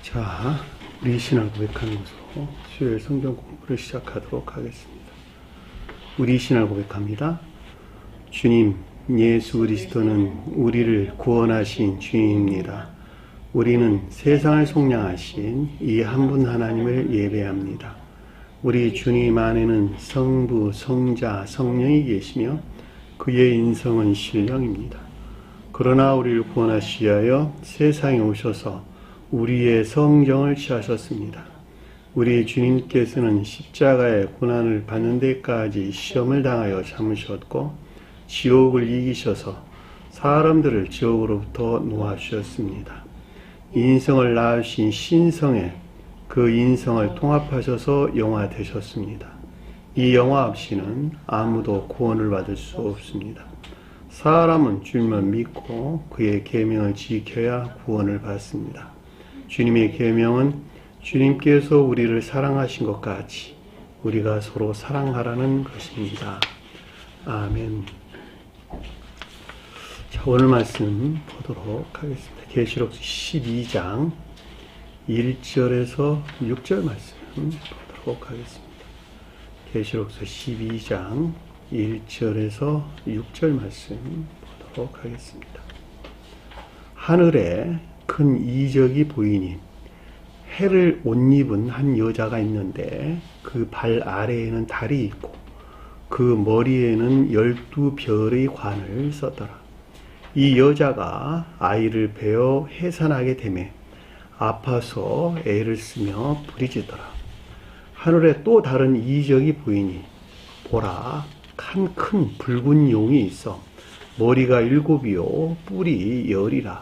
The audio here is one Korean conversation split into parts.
자, 우리 신앙 고백하는 것으로 수요일 성경 공부를 시작하도록 하겠습니다. 우리 신앙 고백합니다. 주님, 예수 그리스도는 우리를 구원하신 주님입니다. 우리는 세상을 속량하신 이 한 분 하나님을 예배합니다. 우리 주님 안에는 성부, 성자, 성령이 계시며 그의 인성은 신령입니다. 그러나 우리를 구원하시기 위하여 세상에 오셔서 우리의 성정을 취하셨습니다. 우리 주님께서는 십자가의 고난을 받는 데까지 시험을 당하여 참으셨고 지옥을 이기셔서 사람들을 지옥으로부터 놓아주셨습니다. 인성을 낳으신 신성에 그 인성을 통합하셔서 영화 되셨습니다. 이 영화 없이는 아무도 구원을 받을 수 없습니다. 사람은 주님을 믿고 그의 계명을 지켜야 구원을 받습니다. 주님의 계명은 주님께서 우리를 사랑하신 것 같이 우리가 서로 사랑하라는 것입니다. 아멘. 자, 오늘 말씀 보도록 하겠습니다. 계시록 12장 1절에서 6절 말씀 보도록 하겠습니다. 계시록서 12장 1절에서 6절 말씀 보도록 하겠습니다. 하늘에 큰 이적이 보이니 해를 옷 입은 한 여자가 있는데 그 발 아래에는 달이 있고 그 머리에는 12별의 관을 썼더라. 이 여자가 아이를 베어 해산하게 되매 아파서 애를 쓰며 부리짖더라. 하늘에 또 다른 이적이 보이니 보라, 한 큰 붉은 용이 있어 머리가 7이요 뿔이 10이라.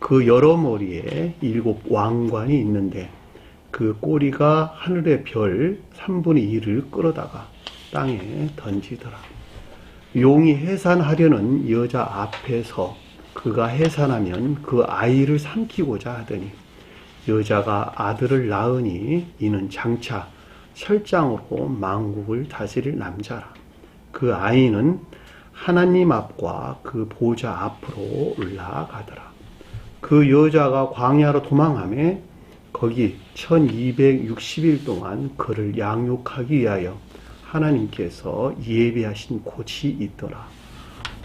그 여러 머리에 7 왕관이 있는데 그 꼬리가 하늘의 별 3분의 1을 끌어다가 땅에 던지더라. 용이 해산하려는 여자 앞에서 그가 해산하면 그 아이를 삼키고자 하더니 여자가 아들을 낳으니 이는 장차 철장으로 만국을 다스릴 남자라. 그 아이는 하나님 앞과 그 보좌 앞으로 올라가더라. 그 여자가 광야로 도망하며 거기 1260일 동안 그를 양육하기 위하여 하나님께서 예비하신 곳이 있더라.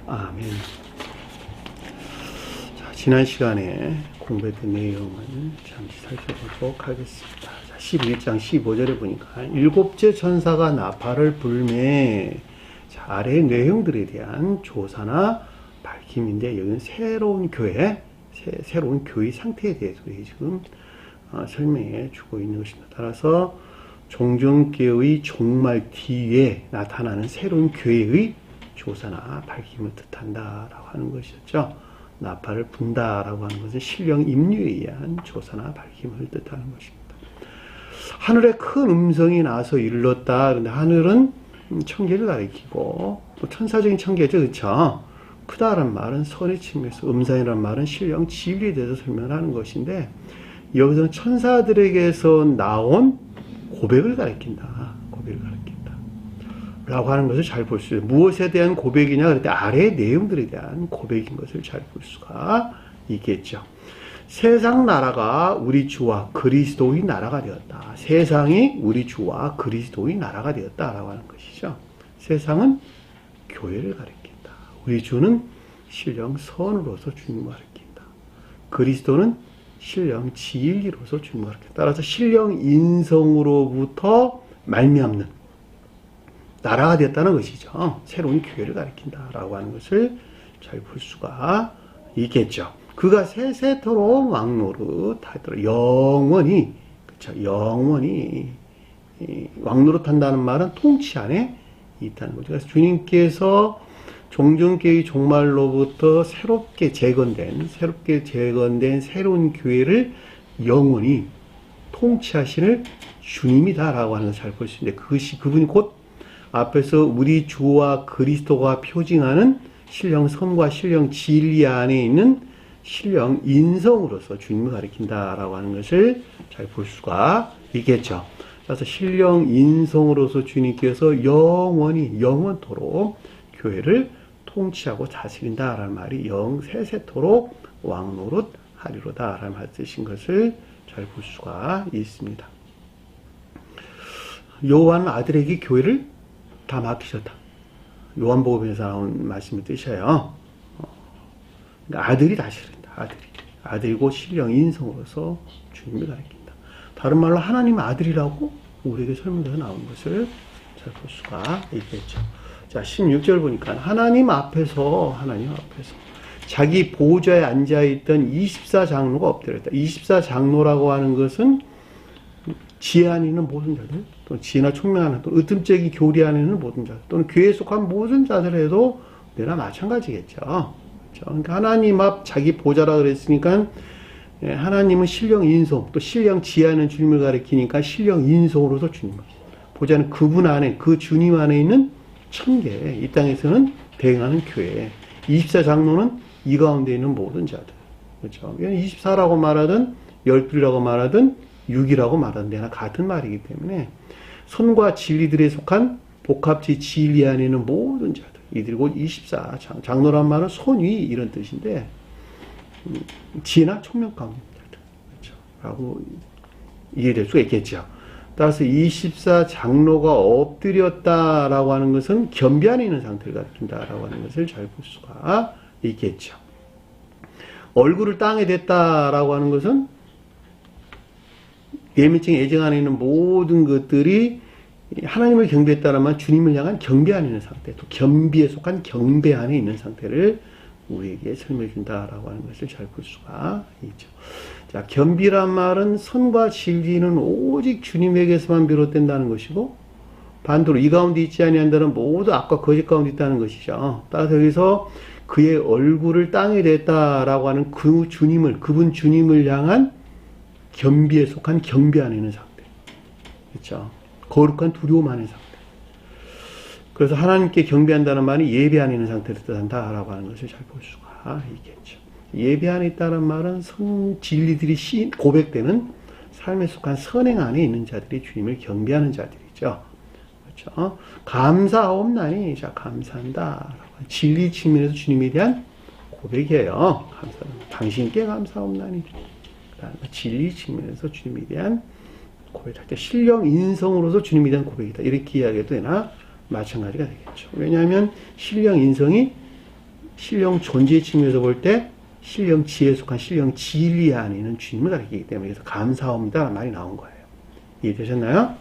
아멘. 자, 지난 시간에 공부했던 내용을 잠시 살펴보도록 하겠습니다. 자, 11장 15절에 보니까 7째 천사가 나팔을 불매. 자, 아래의 내용들에 대한 조사나 밝힘인데 여기는 새로운 교회, 새로운 교회 상태에 대해서 지금 설명해 주고 있는 것입니다. 따라서 종전교회의 종말 뒤에 나타나는 새로운 교회의 조사나 밝힘을 뜻한다라고 하는 것이었죠. 나팔을 분다라고 하는 것은 신령 임류에 의한 조사나 밝힘을 뜻하는 것입니다. 하늘에 큰 음성이 나서 일렀다. 그런데 하늘은 천계를 가리키고 천사적인 천계죠, 그렇죠? 크다란 말은 선의 측면에서, 음산이란 말은 신령 진리에 대해서 설명하는 것인데 여기서는 천사들에게서 나온 고백을 가리킨다. 고백을 가리킨다. 라고 하는 것을 잘 볼 수 있어요. 무엇에 대한 고백이냐 그럴 때 아래의 내용들에 대한 고백인 것을 잘 볼 수가 있겠죠. 세상 나라가 우리 주와 그리스도의 나라가 되었다. 세상이 우리 주와 그리스도의 나라가 되었다라고 하는 것이죠. 세상은 교회를 가리킨다. 우리 주는 신령 선으로서 주님을 가리킨다. 그리스도는 신령 진리로서 주님을 가리킨다. 따라서 신령 인성으로부터 말미암는 나라가 되었다는 것이죠. 새로운 교회를 가리킨다라고 하는 것을 잘 볼 수가 있겠죠. 그가 세세토록 왕노릇하더라. 영원히, 그렇죠. 영원히 왕노릇한다는 말은 통치 안에 있다는 거죠. 그래서 주님께서 종전교회 종말로부터 새롭게 재건된 새로운 교회를 영원히 통치하시는 주님이다라고 하는 것을 잘 볼 수 있는데 그분이 곧 앞에서 우리 주와 그리스도가 표징하는 신령 선과 신령 진리 안에 있는 신령 인성으로서 주님을 가리킨다라고 하는 것을 잘 볼 수가 있겠죠. 그래서 신령 인성으로서 주님께서 영원토록 교회를 통치하고 다스린다라는 말이 세세토록 왕노릇 하리로다 라는 말씀이신 것을 잘 볼 수가 있습니다. 요한은 아들에게 교회를 다 맡기셨다. 요한복음에서 나온 말씀의 뜻이에요. 그러니까 아들이 다스린다. 아들이고 신령 인성으로서 주님을 가리킨다. 다른 말로 하나님 아들이라고 우리에게 설명돼서 나온 것을 잘 볼 수가 있겠죠. 자, 16절 보니까 하나님 앞에서 자기 보좌에 앉아있던 24장로가 엎드렸다. 24장로라고 하는 것은 지혜 안에 있는 모든 자들, 또는 지혜나 총명하는, 또는 으뜸적인 교리 안에 있는 모든 자들, 또는 교회에 속한 모든 자들에도 내나 마찬가지겠죠. 그렇죠? 그러니까 하나님 앞 자기 보좌라 그랬으니까 하나님은 신령 인성, 또 신령 지혜하는 주님을 가리키니까 신령 인성으로서 주님을. 보좌는 그분 안에, 그 주님 안에 있는 천계, 이 땅에서는 대행하는 교회. 24장로는 이 가운데 있는 모든 자들. 그렇죠? 24라고 말하든, 12라고 말하든, 6이라고 말하든 내나 같은 말이기 때문에 선과 진리들에 속한 복합지 진리 안에 있는 모든 자들. 이들이 곧 24장로란 말은 손위 이런 뜻인데, 지혜나 총명 가운데 자들. 그렇죠? 라고 이해될 수가 있겠죠. 따라서 24장로가 엎드렸다라고 하는 것은 겸비 안에 있는 상태를 가리킨다라고 하는 것을 잘 볼 수가 있겠죠. 얼굴을 땅에 댔다라고 하는 것은 예민증 애정 안에 있는 모든 것들이 하나님을 경배했다라면 주님을 향한 경배 안에 있는 상태, 또 겸비에 속한 경배 안에 있는 상태를 우리에게 설명해 준다라고 하는 것을 잘 볼 수가 있죠. 자, 겸비란 말은 선과 진리는 오직 주님에게서만 비롯된다는 것이고, 반대로 이 가운데 있지 아니한다는 모두 악과 거짓 가운데 있다는 것이죠. 따라서 여기서 그의 얼굴을 땅에 댔다라고 하는 그 주님을, 그분 주님을 향한 겸비에 속한 경배 안에 있는 상태. 그렇죠? 거룩한 두려움 안에 있는 상태. 그래서 하나님께 경배한다는 말이 예배 안에 있는 상태를 뜻한다라고 하는 것을 잘 볼 수가 있겠죠. 예배 안에 있다는 말은 진리들이 고백되는 삶에 속한 선행 안에 있는 자들이 주님을 경배하는 자들이죠. 그렇죠? 감사하옵나니, 자, 감사한다. 진리 측면에서 주님에 대한 고백이에요. 감사합니다. 당신께 감사하옵나니. 진리 측면에서 주님에 대한 고백할 때 신령 인성으로서 주님에 대한 고백이다. 이렇게 이야기해도 되나? 마찬가지가 되겠죠. 왜냐하면 신령 인성이 신령 존재 측면에서 볼 때 신령 지혜에 속한 신령 진리 안에 있는 주님을 가리키기 때문에 그래서 감사합니다 라는 말이 나온 거예요. 이해되셨나요?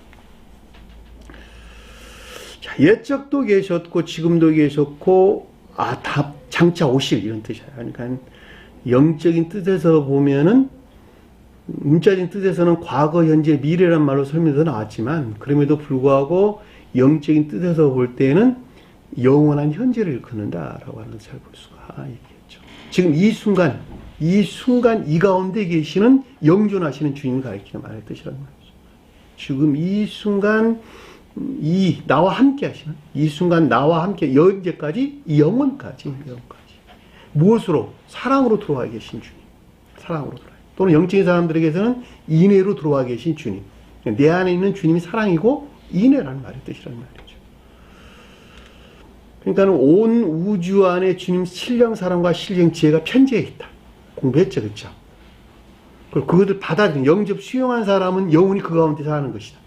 자, 옛적도 계셨고 지금도 계셨고 장차 오실 이런 뜻이에요. 그러니까 영적인 뜻에서 보면은 문자적인 뜻에서는 과거, 현재, 미래란 말로 설명해서 나왔지만 그럼에도 불구하고 영적인 뜻에서 볼 때는 영원한 현재를 일컫는다라고 하는 것을 잘 볼 수가 있겠죠. 지금 이 순간 이 가운데 계시는 영존하시는 주님을 가리키는 말의 뜻이라는 말이죠. 지금 이 순간 나와 함께 하시는 이 순간 나와 함께 언제까지? 영원까지. 무엇으로? 사랑으로 들어와 계신 주님. 사랑으로 들어와. 또는 영적인 사람들에게서는 인애로 들어와 계신 주님. 내 안에 있는 주님이 사랑이고 인애라는 말의 뜻이라는 말이죠. 그러니까 온 우주 안에 주님 신령 사랑과 신령 지혜가 편재해 있다. 공부했죠, 그렇죠? 그리고 그것을 받아들인 영접 수용한 사람은 영원히 그 가운데 사는 것이다.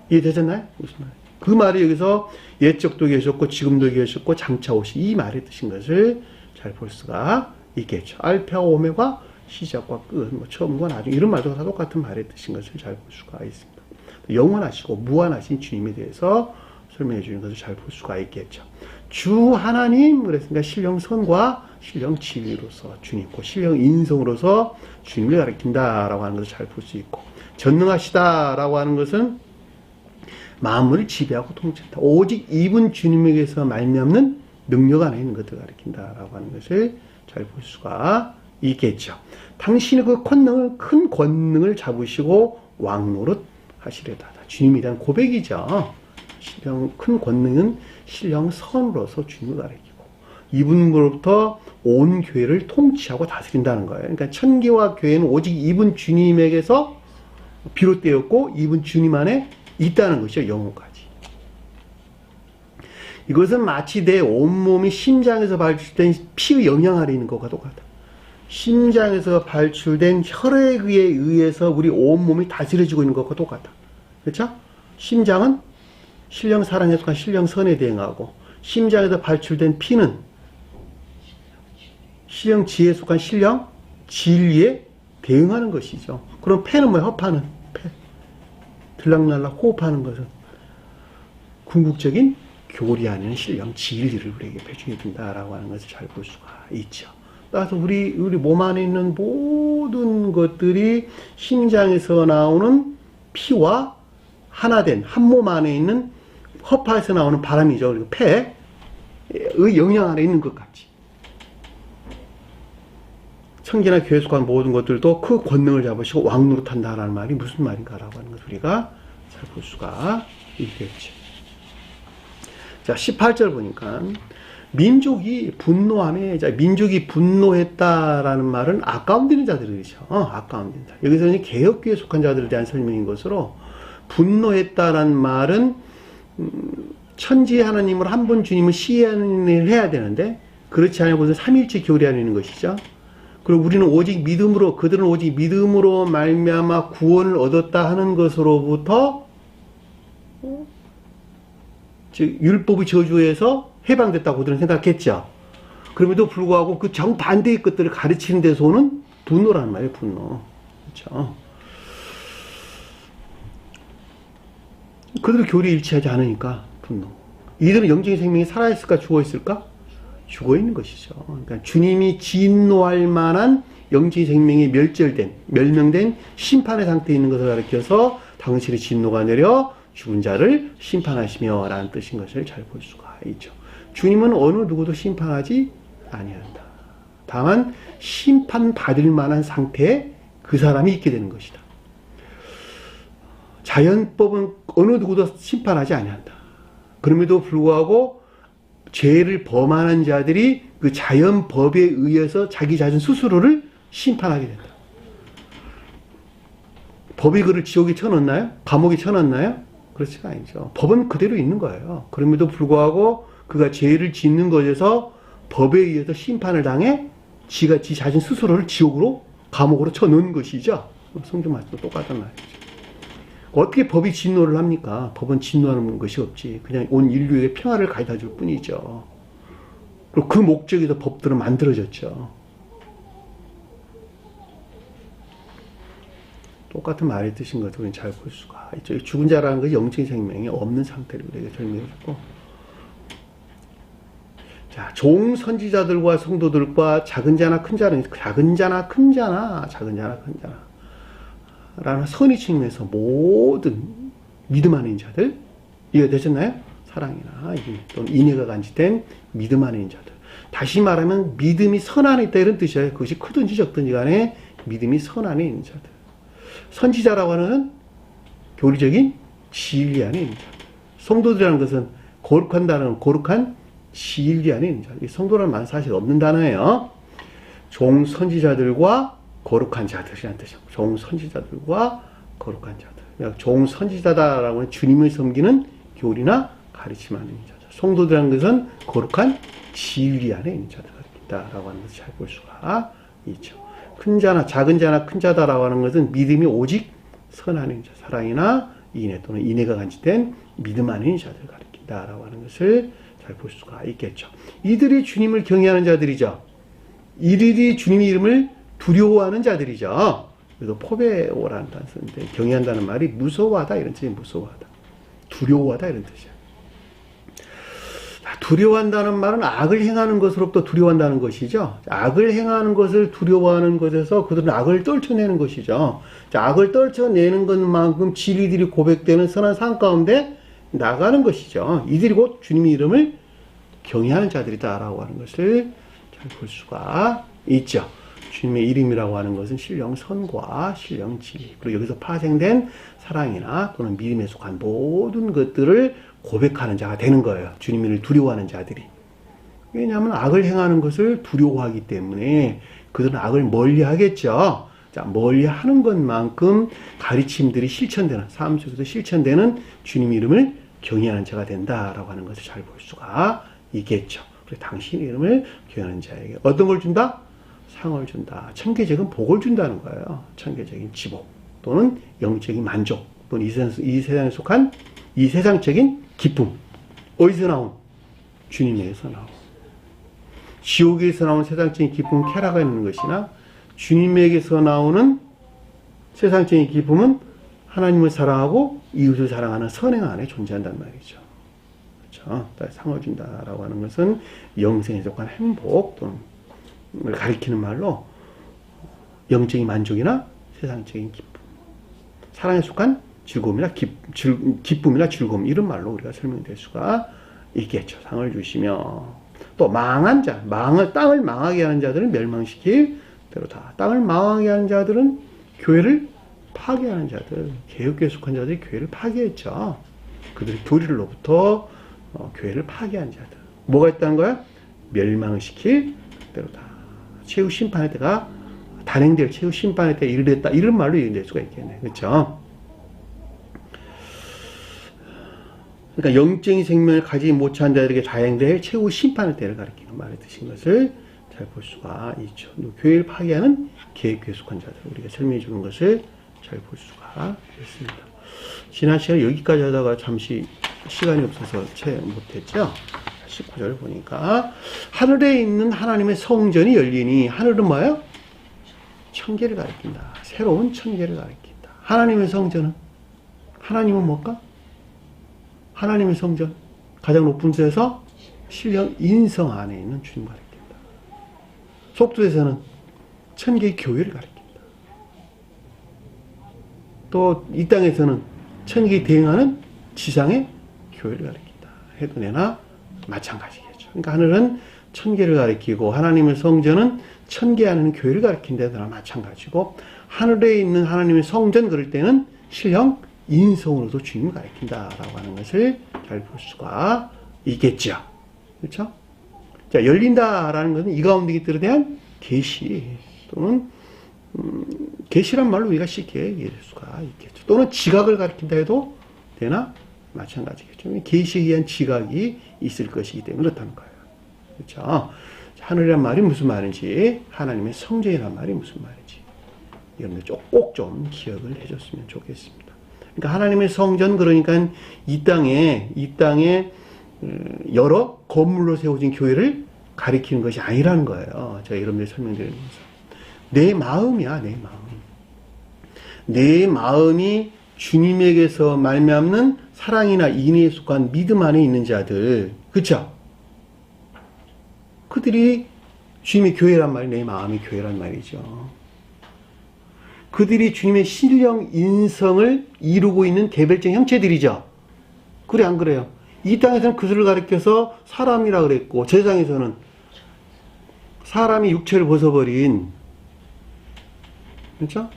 이해되셨나요? 무슨 말? 그 말이 여기서 옛적도 계셨고 지금도 계셨고 장차 오시 이 말의 뜻인 것을 잘 볼 수가 있겠죠. 알파와 오메가 시작과 끝, 처음과 나중 이런 말도 다 똑같은 말의 뜻인 것을 잘 볼 수가 있습니다. 영원하시고 무한하신 주님에 대해서 설명해 주는 것을 잘 볼 수가 있겠죠. 주 하나님 그랬으니까 신령 선과 신령 진리로서 주님고 신령 인성으로서 주님을 가리킨다라고 하는 것을 잘 볼 수 있고 전능하시다라고 하는 것은 만물을 지배하고 통치한다. 오직 이분 주님에게서 말미암는 능력 안에 있는 것들을 가리킨다라고 하는 것을 잘 볼 수가 있겠죠. 당신의 그 큰 권능을 잡으시고 왕노릇 하시려다. 주님에 대한 고백이죠. 큰 권능은 신령 선으로서 주님을 가리키고 이분으로부터 온 교회를 통치하고 다스린다는 거예요. 그러니까 천계와 교회는 오직 이분 주님에게서 비롯되었고 이분 주님 안에 있다는 것이죠. 영혼까지. 이것은 마치 내 온몸이 심장에서 발출된 피의 영향 아래 있는 것과 똑같다. 심장에서 발출된 혈액에 의해서 우리 온몸이 다스려지고 있는 것과 똑같다. 그렇죠? 심장은 신령 사랑에 속한 신령 선에 대응하고, 심장에서 발출된 피는 신령 지에 속한 신령 진리에 대응하는 것이죠. 그럼 폐는 뭐야? 허파는 폐. 들락날락 호흡하는 것은 궁극적인 교리 안에는 신령 진리를 우리에게 배중해 준다라고 하는 것을 잘 볼 수가 있죠. 따라서 우리 몸 안에 있는 모든 것들이 심장에서 나오는 피와 하나된 한 몸 안에 있는 허파에서 나오는 바람이죠. 그리고 폐의 영향 안에 있는 것 같이. 천계나 교회에 속한 모든 것들도 그 권능을 잡으시고 왕노릇한다라는 말이 무슨 말인가라고 하는 것을 우리가 잘 볼 수가 있겠죠. 자, 18절 보니까 민족이 분노하며, 자, 민족이 분노했다라는 말은 아까운디는 자들이죠. 아까운디는 자. 여기서는 개혁교회에 속한 자들에 대한 설명인 것으로, 분노했다라는 말은 천지의 하나님을 한 분 주님을 시인을 해야 되는데, 그렇지 않으면 그것은 삼일체 교리하는 있는 것이죠. 그리고 우리는 오직 믿음으로, 그들은 오직 믿음으로 말미암아 구원을 얻었다 하는 것으로부터 즉 율법의 저주에서 해방됐다고 그들은 생각했죠. 그럼에도 불구하고 그 정반대의 것들을 가르치는 데서 오는 분노라는 말이에요. 분노. 그렇죠. 그들의 교리에 일치하지 않으니까 분노. 이들은 영적인 생명이 살아있을까 죽어있을까? 죽어있는 것이죠. 그러니까 주님이 진노할 만한 영적인 생명이 멸명된 심판의 상태에 있는 것을 가리켜서 당신의 진노가 내려 죽은 자를 심판하시며 라는 뜻인 것을 잘 볼 수가 있죠. 주님은 어느 누구도 심판하지 아니한다. 다만 심판받을 만한 상태에 그 사람이 있게 되는 것이다. 자연법은 어느 누구도 심판하지 아니한다. 그럼에도 불구하고 죄를 범하는 자들이 그 자연법에 의해서 자기 자신 스스로를 심판하게 된다. 법이 그를 지옥에 쳐넣나요? 감옥에 쳐넣나요? 그렇지가 아니죠. 법은 그대로 있는 거예요. 그럼에도 불구하고 그가 죄를 짓는 것에서 법에 의해서 심판을 당해 지 자신 스스로를 지옥으로, 감옥으로 쳐넣은 것이죠. 성경 말씀도 똑같은 말이죠. 어떻게 법이 진노를 합니까? 법은 진노하는 것이 없지. 그냥 온 인류에게 평화를 가져다 줄 뿐이죠. 그리고 그 목적에서 법들은 만들어졌죠. 똑같은 말의 뜻인 것을 우리는 잘 볼 수가 있죠. 죽은 자라는 것이 영적인 생명이 없는 상태를 우리에게 설명해줬고, 자, 종 선지자들과 성도들과 작은 자나 큰 자는, 작은 자나 큰 자나 라는 선의 측면에서 모든 믿음 안에 있는 자들, 이해되셨나요? 사랑이나 또는 인애가 간직된 믿음 안에 있는 자들. 다시 말하면 믿음이 선 안에 있다 이런 뜻이에요. 그것이 크든지 적든지 간에 믿음이 선 안에 있는 자들. 선지자라고 하는 교리적인 진리 안에 있는 자들. 성도들이라는 것은 거룩한다는 거룩한 진리 안에 있는 자들. 성도라는 말은 사실 없는 단어예요. 종 선지자들과 거룩한 자들이라는 뜻이죠. 종 선지자들과 거룩한 자들. 종 선지자다라고 하는 주님을 섬기는 교리나 가르침 안에 있는 자들. 성도들이라는 것은 거룩한 진리 안에 있는 자들이다라고 하는 것을 잘 볼 수가 있죠. 큰 자나 작은 자나 큰 자다라고 하는 것은 믿음이 오직 선 안에 있는 자, 사랑이나 인애 또는 인애가 간직된 믿음 안에 있는 자들을 가리킨다라고 하는 것을 잘 볼 수가 있겠죠. 이들이 주님을 경외하는 자들이죠. 이들이 주님의 이름을 두려워하는 자들이죠. 그래서 포베오라는 단어 쓰는데, 경외한다는 말이 무서워하다 이런 뜻이, 무서워하다, 두려워하다 이런 뜻이야. 두려워한다는 말은 악을 행하는 것으로부터 두려워한다는 것이죠. 악을 행하는 것을 두려워하는 것에서 그들은 악을 떨쳐내는 것이죠. 악을 떨쳐내는 것만큼 진리들이 고백되는 선한 삶 가운데 나가는 것이죠. 이들이 곧 주님의 이름을 경외하는 자들이다라고 하는 것을 잘 볼 수가 있죠. 주님의 이름이라고 하는 것은 신령 선과 신령 진리, 그리고 여기서 파생된 사랑이나 또는 믿음에 속한 모든 것들을 고백하는 자가 되는 거예요. 주님을 두려워하는 자들이. 왜냐하면 악을 행하는 것을 두려워하기 때문에 그들은 악을 멀리하겠죠. 자, 멀리하는 것만큼 가르침들이 실천되는, 삶 속에서 실천되는 주님 이름을 경외하는 자가 된다라고 하는 것을 잘 볼 수가 있겠죠. 그래서 당신 이름을 경외하는 자에게 어떤 걸 준다? 상을 준다. 천계적인 복을 준다는 거예요. 천계적인 지복 또는 영적인 만족 또는 이 세상에 속한 이 세상적인 기쁨. 어디서 나온? 주님에게서 나온. 지옥에서 나온 세상적인 기쁨은 쾌락가 있는 것이나 주님에게서 나오는 세상적인 기쁨은 하나님을 사랑하고 이웃을 사랑하는 선행 안에 존재한단 말이죠. 그렇죠? 상을 준다라고 하는 것은 영생에 속한 행복 또는 가리키는 말로 영적인 만족이나 세상적인 기쁨, 사랑에 속한 즐거움이나 기쁨이나 즐거움 이런 말로 우리가 설명될 수가 있겠죠. 상을 주시며 또 망한 자, 땅을 망하게 하는 자들은 멸망시킬 대로다. 땅을 망하게 하는 자들은 교회를 파괴하는 자들, 개혁교회에 속한 자들이 교회를 파괴했죠. 그들이 교리로부터 교회를 파괴한 자들. 뭐가 있다는 거야? 멸망시킬 대로다. 최후 심판의 때가 단행될 최후 심판의 때에 이르렀다. 이런 말로 이해될 수가 있겠네. 그렇죠? 그러니까 영적인 생명을 가지지 못한 자들에게 단행될 최후 심판의 때를 가리키는 말의 뜻인 것을 잘 볼 수가 있죠. 교회를 파괴하는 개혁교회에 속한 자들 우리가 설명해 주는 것을 잘 볼 수가 있습니다. 지난 시간에 여기까지 하다가 잠시 시간이 없어서 채 못했죠. 19절을 보니까 하늘에 있는 하나님의 성전이 열리니 하늘은 뭐예요? 천계를 가리킨다. 새로운 천계를 가리킨다. 하나님의 성전은? 하나님은 뭘까? 하나님의 성전 가장 높은 데서 신령 인성 안에 있는 주님 가리킨다. 속도에서는 천계의 교회를 가리킨다. 또 이 땅에서는 천계에 대응하는 지상의 교회를 가리킨다. 해도 내나 마찬가지겠죠. 그러니까 하늘은 천계를 가리키고 하나님의 성전은 천계 안에 있는 교회를 가리킨다나 마찬가지고 하늘에 있는 하나님의 성전 그럴 때는 신령 인성으로도 주님을 가리킨다라고 하는 것을 잘 볼 수가 있겠죠. 그렇죠? 자, 열린다라는 것은 이 가운데 있들에 대한 계시 또는 계시란 말로 우리가 쉽게 이해할 수가 있겠죠. 또는 지각을 가리킨다 해도 되나 마찬가지겠죠. 계시에 의한 지각이 있을 것이기 때문에 그렇다는 거예요. 그렇죠? 하늘이란 말이 무슨 말인지 하나님의 성전이란 말이 무슨 말인지 여러분들 꼭 좀 기억을 해줬으면 좋겠습니다. 그러니까 하나님의 성전 그러니까 이 땅에 여러 건물로 세워진 교회를 가리키는 것이 아니라는 거예요. 제가 여러분들 설명드리면서 내 마음이야. 내 마음. 내 마음이 주님에게서 말미암는 사랑이나 인애에 속한 믿음 안에 있는 자들, 그쵸? 그들이 주님의 교회란 말이 내 마음이 교회란 말이죠. 그들이 주님의 신령 인성을 이루고 있는 개별적 형체들이죠. 그래 안 그래요? 이 땅에서는 그들을 가리켜서 사람이라 그랬고 세상에서는 사람이 육체를 벗어버린, 그렇죠?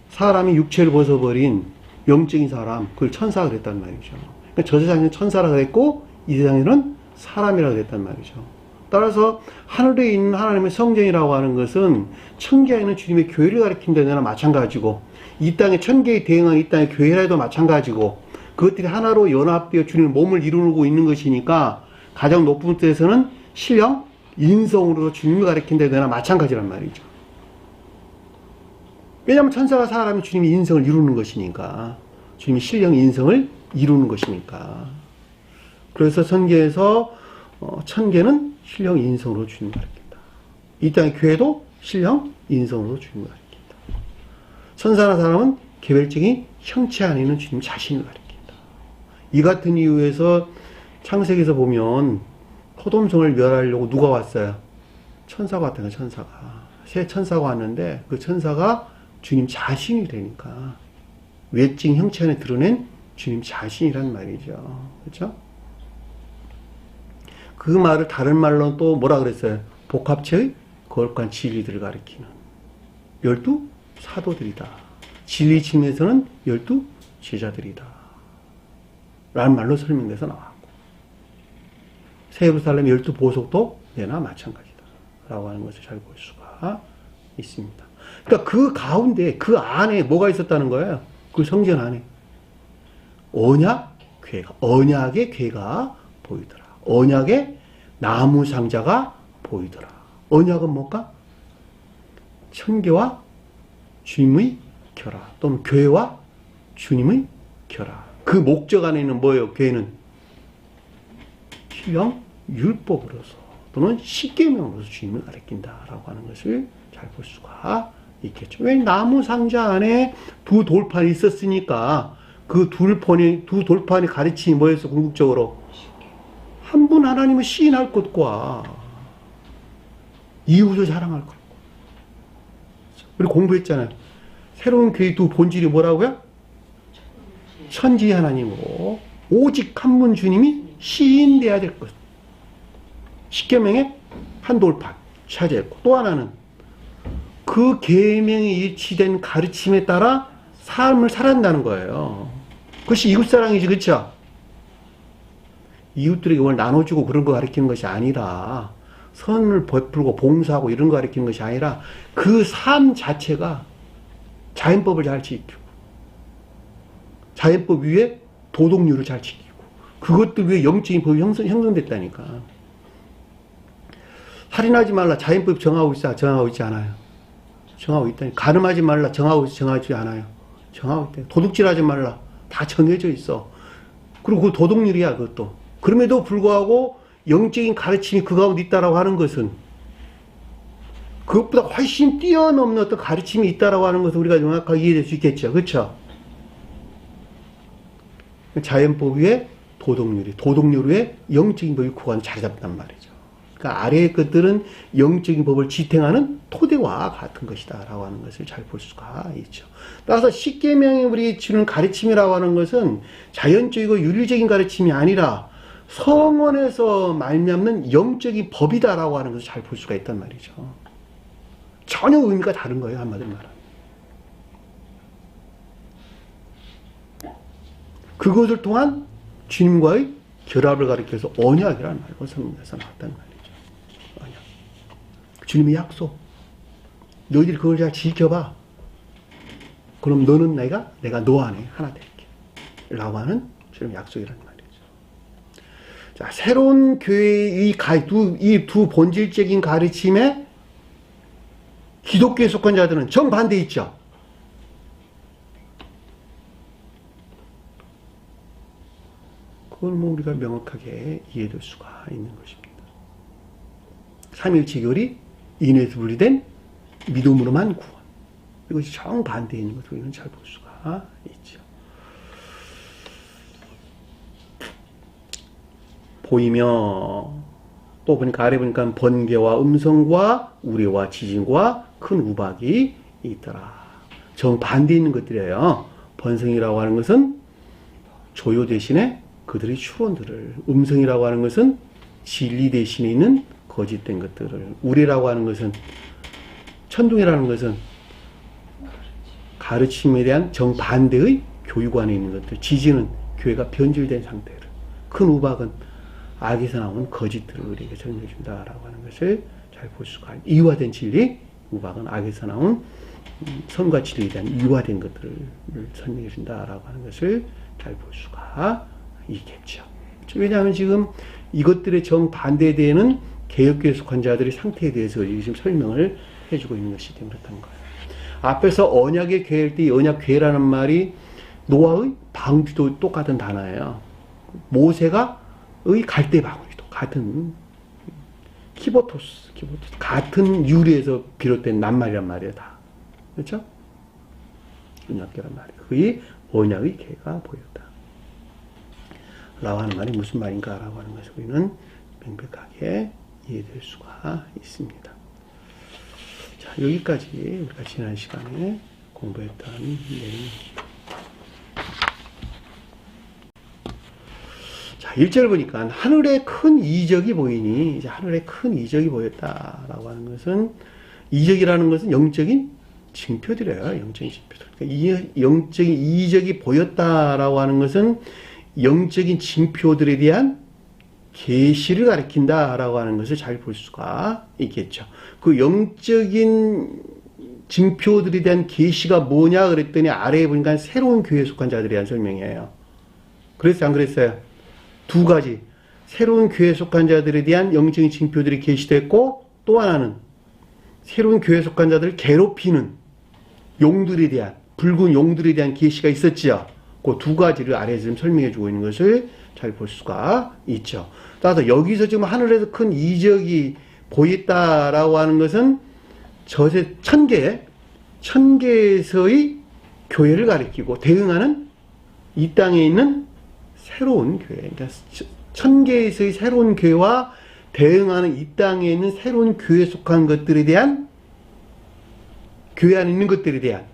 사람이 육체를 벗어버린 영적인 사람, 그걸 천사가 그랬단 말이죠. 그러니까 저 세상에는 천사라 그랬고 이 세상에는 사람이라 그랬단 말이죠. 따라서 하늘에 있는 하나님의 성전이라고 하는 것은 천계에 있는 주님의 교회를 가리킨다거나 마찬가지고 이 땅의 천계에 대응한 이 땅의 교회라 해도 마찬가지고 그것들이 하나로 연합되어 주님의 몸을 이루고 있는 것이니까 가장 높은 뜻에서는 신령 인성으로 주님을 가리킨다거나 마찬가지란 말이죠. 왜냐하면 천사가 사람이 주님의 인성을 이루는 것이니까 주님의 신령 인성을 이루는 것이니까 그래서 천계에서 천계는 신령 인성으로 주님을 가리킨다. 이 땅의 교회도 신령 인성으로 주님을 가리킨다. 천사나 사람은 개별적인 형체 안에 있는 주님 자신을 가리킨다. 이 같은 이유에서 창세기에서 보면 소돔성을 멸하려고 누가 왔어요? 천사가 왔다는 거예요. 천사가. 새 천사가 왔는데 그 천사가 주님 자신이 되니까 외적 형체 안에 드러낸 주님 자신이란 말이죠. 그렇죠? 그 말을 다른 말로 또 뭐라 그랬어요? 복합체의 거룩한 진리들을 가리키는 12 사도들이다. 진리 측면에서는 12 제자들이다. 라는 말로 설명돼서 나왔고 새 예루살렘 12 보석도 내나 마찬가지다. 라고 하는 것을 잘 볼 수가 있습니다. 그러니까 그 가운데 그 안에 뭐가 있었다는 거예요? 그 성전 안에 언약의 궤가 보이더라. 언약의 나무 상자가 보이더라. 언약은 뭘까? 천계와 주님의 결합, 또는 교회와 주님의 결합. 그 목적 안에는 뭐예요? 교회는 신령 율법으로서 또는 십계명으로서 주님을 가리킨다라고 하는 것을 잘 볼 수가 있겠죠. 왜 나무 상자 안에 두 돌판이 있었으니까 그 두 돌판의 가르침이 뭐였어? 궁극적으로 한 분 하나님을 시인할 것과 이웃을 사랑할 것. 우리 공부했잖아요. 새로운 교회 두 본질이 뭐라고요? 천지 하나님으로 오직 한 분 주님이 시인돼야 될 것. 십계명의 한 돌판 차지했고, 또 하나는 그 계명에 일치된 가르침에 따라 삶을 살아간다는 거예요. 그것이 이웃사랑이지, 그렇죠? 이웃들에게 뭘 나눠주고 그런 거 가르치는 것이 아니라, 선을 베풀고 봉사하고 이런 거 가르치는 것이 아니라 그 삶 자체가 자연법을 잘 지키고 자연법 위에 도덕률을 잘 지키고 그것들 위에 영적인 법이 형성됐다니까. 살인하지 말라 자연법 정하고 있어? 정하고 있지 않아요. 정하고 있다니. 가늠하지 말라 정하고 있어? 정하지 않아요. 정하고 있다. 도둑질하지 말라 다 정해져 있어. 그리고 그 도덕률이야 그것도. 그럼에도 불구하고 영적인 가르침이 그 가운데 있다라고 하는 것은 그것보다 훨씬 뛰어넘는 어떤 가르침이 있다라고 하는 것을 우리가 정확하게 이해할 수 있겠죠. 그렇죠? 자연법 위에 도덕률이, 도덕률 위에 영적인 법이 구간을 자리 잡단 말이죠. 그러니까 아래의 것들은 영적인 법을 지탱하는 토대와 같은 것이다 라고 하는 것을 잘 볼 수가 있죠. 따라서 십계명이 우리 주는 가르침이라고 하는 것은 자연적이고 윤리적인 가르침이 아니라 성원에서 말미암는 영적인 법이다라고 하는 것을 잘 볼 수가 있단 말이죠. 전혀 의미가 다른 거예요, 한마디로 말하면. 그것을 통한 주님과의 결합을 가리켜서 언약이라는 말로 성경에서 나왔단 말이죠. 언약. 주님의 약속. 너희들이 그걸 잘 지켜봐. 그럼 너는 내가 너 안에 하나 될게. 라고 하는 주님의 약속이라는 말이죠. 자, 새로운 교회의 이 두 본질적인 가르침에 기독교에 속한 자들은 정반대 있죠. 그걸 뭐 우리가 명확하게 이해될 수가 있는 것입니다. 삼일체 교리, 인에서 분리된 믿음으로만 구원. 이것이 정반대에 있는 것을 우리는 잘 볼 수가 있죠. 보이며 또 보니까 아래 보니까 번개와 음성과 우레와 지진과 큰 우박이 있더라. 정반대 있는 것들이에요. 번성이라고 하는 것은 조요 대신에 그들의 추론들을, 음성이라고 하는 것은 진리 대신에 있는 거짓된 것들을, 우레라고 하는 것은, 천둥이라는 것은 가르침에 대한 정반대의 교육 안에 있는 것들, 지진은 교회가 변질된 상태를, 큰 우박은 악에서 나온 거짓들을 우리에게 전해준다라고 하는 것을 잘 볼 수가 있습니다. 이유화된 진리, 우박은 악에서 나온 선과 진리에 대한 이유화된 것들을 설명해준다라고 하는 것을 잘 볼 수가 있겠죠. 왜냐하면 지금 이것들의 정반대에 대해는 개혁교에 속한 자들의 상태에 대해서 지금 설명을 해주고 있는 것이 때문에 그렇다는 거예요. 앞에서 언약의 교회일 때 이 언약교회라는 말이 노아의 방주도 똑같은 단어예요. 모세가의 갈대 방울도 같은 키보토스 같은 유래에서 비롯된 낱말이란 말이에요. 다. 그렇죠? 언약교란 말이에요. 그게 언약의 교회가 보였다. 라고 하는 말이 무슨 말인가 라고 하는 것을 우리는 명백하게 이해될 수가 있습니다. 자, 여기까지 우리가 지난 시간에 공부했던 내용입니다. 자, 1절 보니까 하늘에 큰 이적이 보이니, 이제 하늘에 큰 이적이 보였다라고 하는 것은, 이적이라는 것은 영적인 징표들이에요. 영적인 징표들. 그러니까 이 영적인 이적이 보였다라고 하는 것은 영적인 징표들에 대한 계시를 가리킨다라고 하는 것을 잘 볼 수가 있겠죠. 그 영적인 징표들에 대한 계시가 뭐냐 그랬더니 아래에 보니까 새로운 교회에 속한 자들에 대한 설명이에요. 그랬어요? 안 그랬어요? 두 가지. 새로운 교회에 속한 자들에 대한 영적인 징표들이 계시됐고, 또 하나는 새로운 교회에 속한 자들을 괴롭히는 용들에 대한, 붉은 용들에 대한 계시가 있었지요. 그 두 가지를 아래에서 좀 설명해 주고 있는 것을 잘 볼 수가 있죠. 따라서 여기서 지금 하늘에서 큰 이적이 보였다라고 하는 것은 저세 천계에서의 교회를 가리키고 대응하는 이 땅에 있는 새로운 교회. 그러니까 천계에서의 새로운 교회와 대응하는 이 땅에 있는 새로운 교회에 속한 것들에 대한, 교회 안에 있는 것들에 대한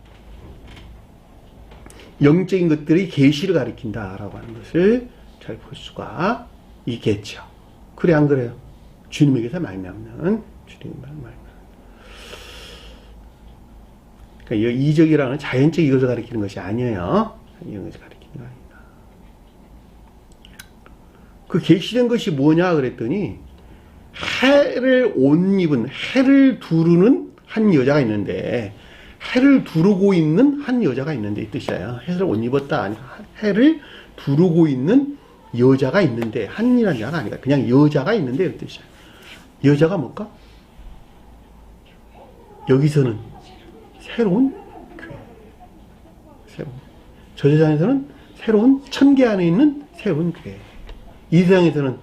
영적인 것들의 계시를 가리킨다라고 하는 것을 잘 볼 수가 있겠죠. 그래 안 그래요? 주님에게서 말미암는, 주님에게서 말미암는. 그러니까 이적이라는 자연적 이것을 가리키는 것이 아니에요. 이런 것을 가리키는 거 아닙니다. 그 계시된 것이 뭐냐 그랬더니 해를 옷 입은, 해를 두르는 한 여자가 있는데, 해를 두르고 있는 한 여자가 있는데 이 뜻이에요. 해를 옷 입었다 아니라 해를 두르고 있는 여자가 있는데, 한이라는 자가 아니라 그냥 여자가 있는데 이 뜻이에요. 여자가 뭘까? 여기서는 새로운 교회, 새로운, 저 세상에서는 새로운 천계 안에 있는 새로운 교회, 이 세상에서는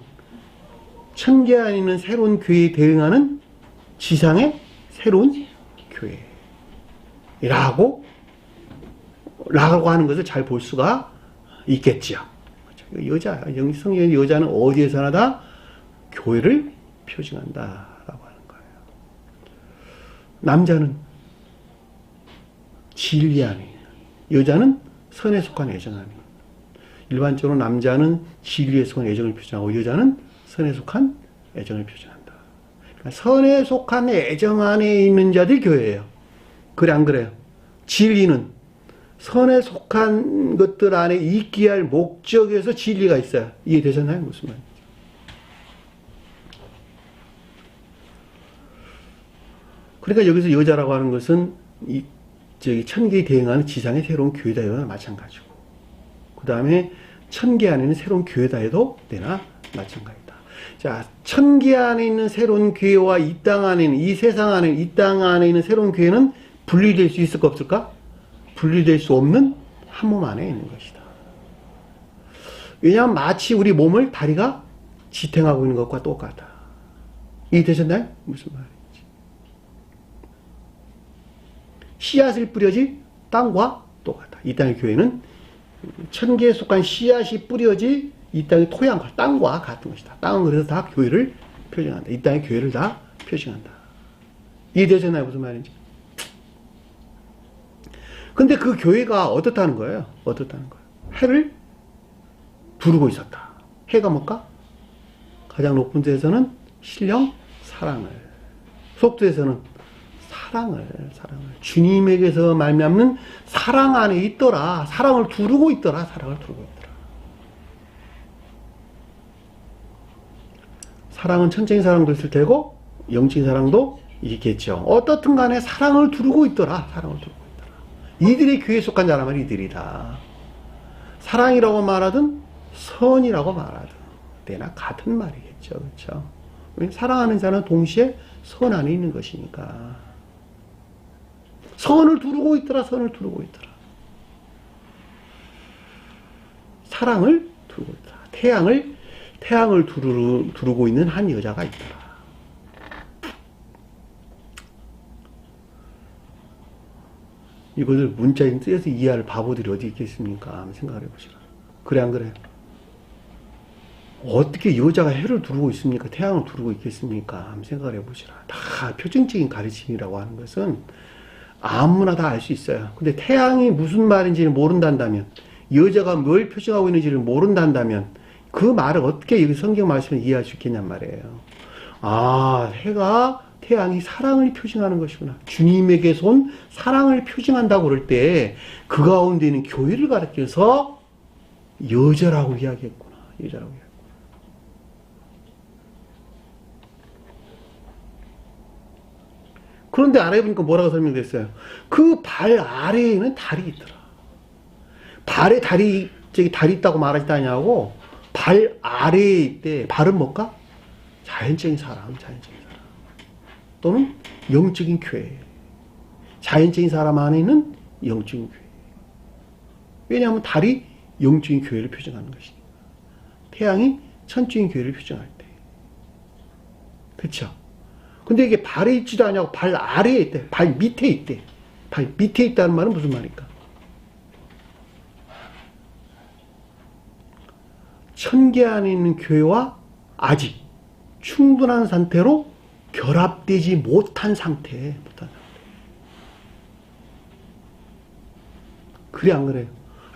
천계 안에 있는 새로운 교회에 대응하는 지상의 새로운 교회라고 하는 것을 잘 볼 수가 있겠지요. 여자, 성경의 여자는 어디에서나 다 교회를 표징한다라고 하는 거예요. 남자는 진리 안에 있는, 여자는 선에 속한 애정 안에 있는. 일반적으로 남자는 진리에 속한 애정을 표징하고 여자는 선에 속한 애정을 표징한다. 그러니까 선에 속한 애정 안에 있는 자들이 교회예요. 그래 안 그래요? 진리는 선에 속한 것들 안에 있게 할 목적에서 진리가 있어요. 이해되셨나요? 무슨 말인지. 그러니까 여기서 여자라고 하는 것은 천계에 대응하는 지상의 새로운 교회다 이거나 마찬가지고, 그 다음에 천계 안에 있는 새로운 교회다 해도 내나 마찬가지다. 자, 천계 안에 있는 새로운 교회와 이 땅 안에 있는, 이 세상 안에, 이 땅 안에 있는 새로운 교회는 분리될 수 있을까 없을까? 분리될 수 없는 한 몸 안에 있는 것이다. 왜냐하면 마치 우리 몸을 다리가 지탱하고 있는 것과 똑같다. 이해되셨나요? 무슨 말인지. 씨앗을 뿌려지 땅과 똑같다. 이 땅의 교회는 천계에 속한 씨앗이 뿌려지 이 땅의 토양과 땅과 같은 것이다. 땅은 그래서 다 교회를 표징한다. 이 땅의 교회를 다 표징한다. 이해되셨나요? 무슨 말인지. 근데 그 교회가 어떻다는 거예요? 어떻다는 거예요? 해를 두르고 있었다. 해가 뭘까? 가장 높은 데에서는 신령 사랑을, 속도에서는 사랑을 주님에게서 말미암는 사랑 안에 있더라. 사랑을 두르고 있더라. 사랑을 두르고 있더라. 사랑은 천적인 사랑도 있을 테고 영적인 사랑도 있겠죠. 어떻든 간에 사랑을 두르고 있더라. 사랑을 두르고 있더라. 이들이 교회에 속한 자라면 이들이다. 사랑이라고 말하든 선이라고 말하든 내나 같은 말이겠죠. 그렇죠? 사랑하는 자는 동시에 선 안에 있는 것이니까. 선을 두르고 있더라. 선을 두르고 있더라. 사랑을 두르고 있더라. 태양을 두르고 있는 한 여자가 있더라. 이것을 문자인 뜻에서 이해할 바보들이 어디 있겠습니까? 한번 생각을 해보시라. 그래 안 그래요? 어떻게 여자가 해를 두르고 있습니까? 태양을 두르고 있겠습니까? 한번 생각을 해보시라. 다 표정적인 가르침이라고 하는 것은 아무나 다 알 수 있어요. 근데 태양이 무슨 말인지를 모른다면, 여자가 뭘 표정하고 있는지를 모른다면 그 말을 어떻게 여기 성경 말씀을 이해할 수 있겠냔 말이에요. 아, 태양이 사랑을 표징하는 것이구나. 주님에게서 온 사랑을 표징한다고 그럴 때 그 가운데 있는 교회를 가르쳐서 여자라고 이야기했구나. 여자라고 이야기했구나. 그런데 아래 보니까 뭐라고 설명됐어요? 그 발 아래에는 달이 있더라. 발에 달이 있다고 말하지 않냐고. 발 아래에 있대. 발은 뭘까? 자연적인 사람. 또는 영적인 교회. 자연적인 사람 안에는 영적인 교회. 왜냐하면 달이 영적인 교회를 표정하는 것이니까. 태양이 천적인 교회를 표정할 때. 그렇죠? 근데 이게 발에 있지도 않냐고 발 아래에 있대. 발 밑에 있대. 발 밑에 있다는 말은 무슨 말일까? 천계 안에 있는 교회와 아직 충분한 상태로 결합되지 못한 상태. 그래 안 그래요?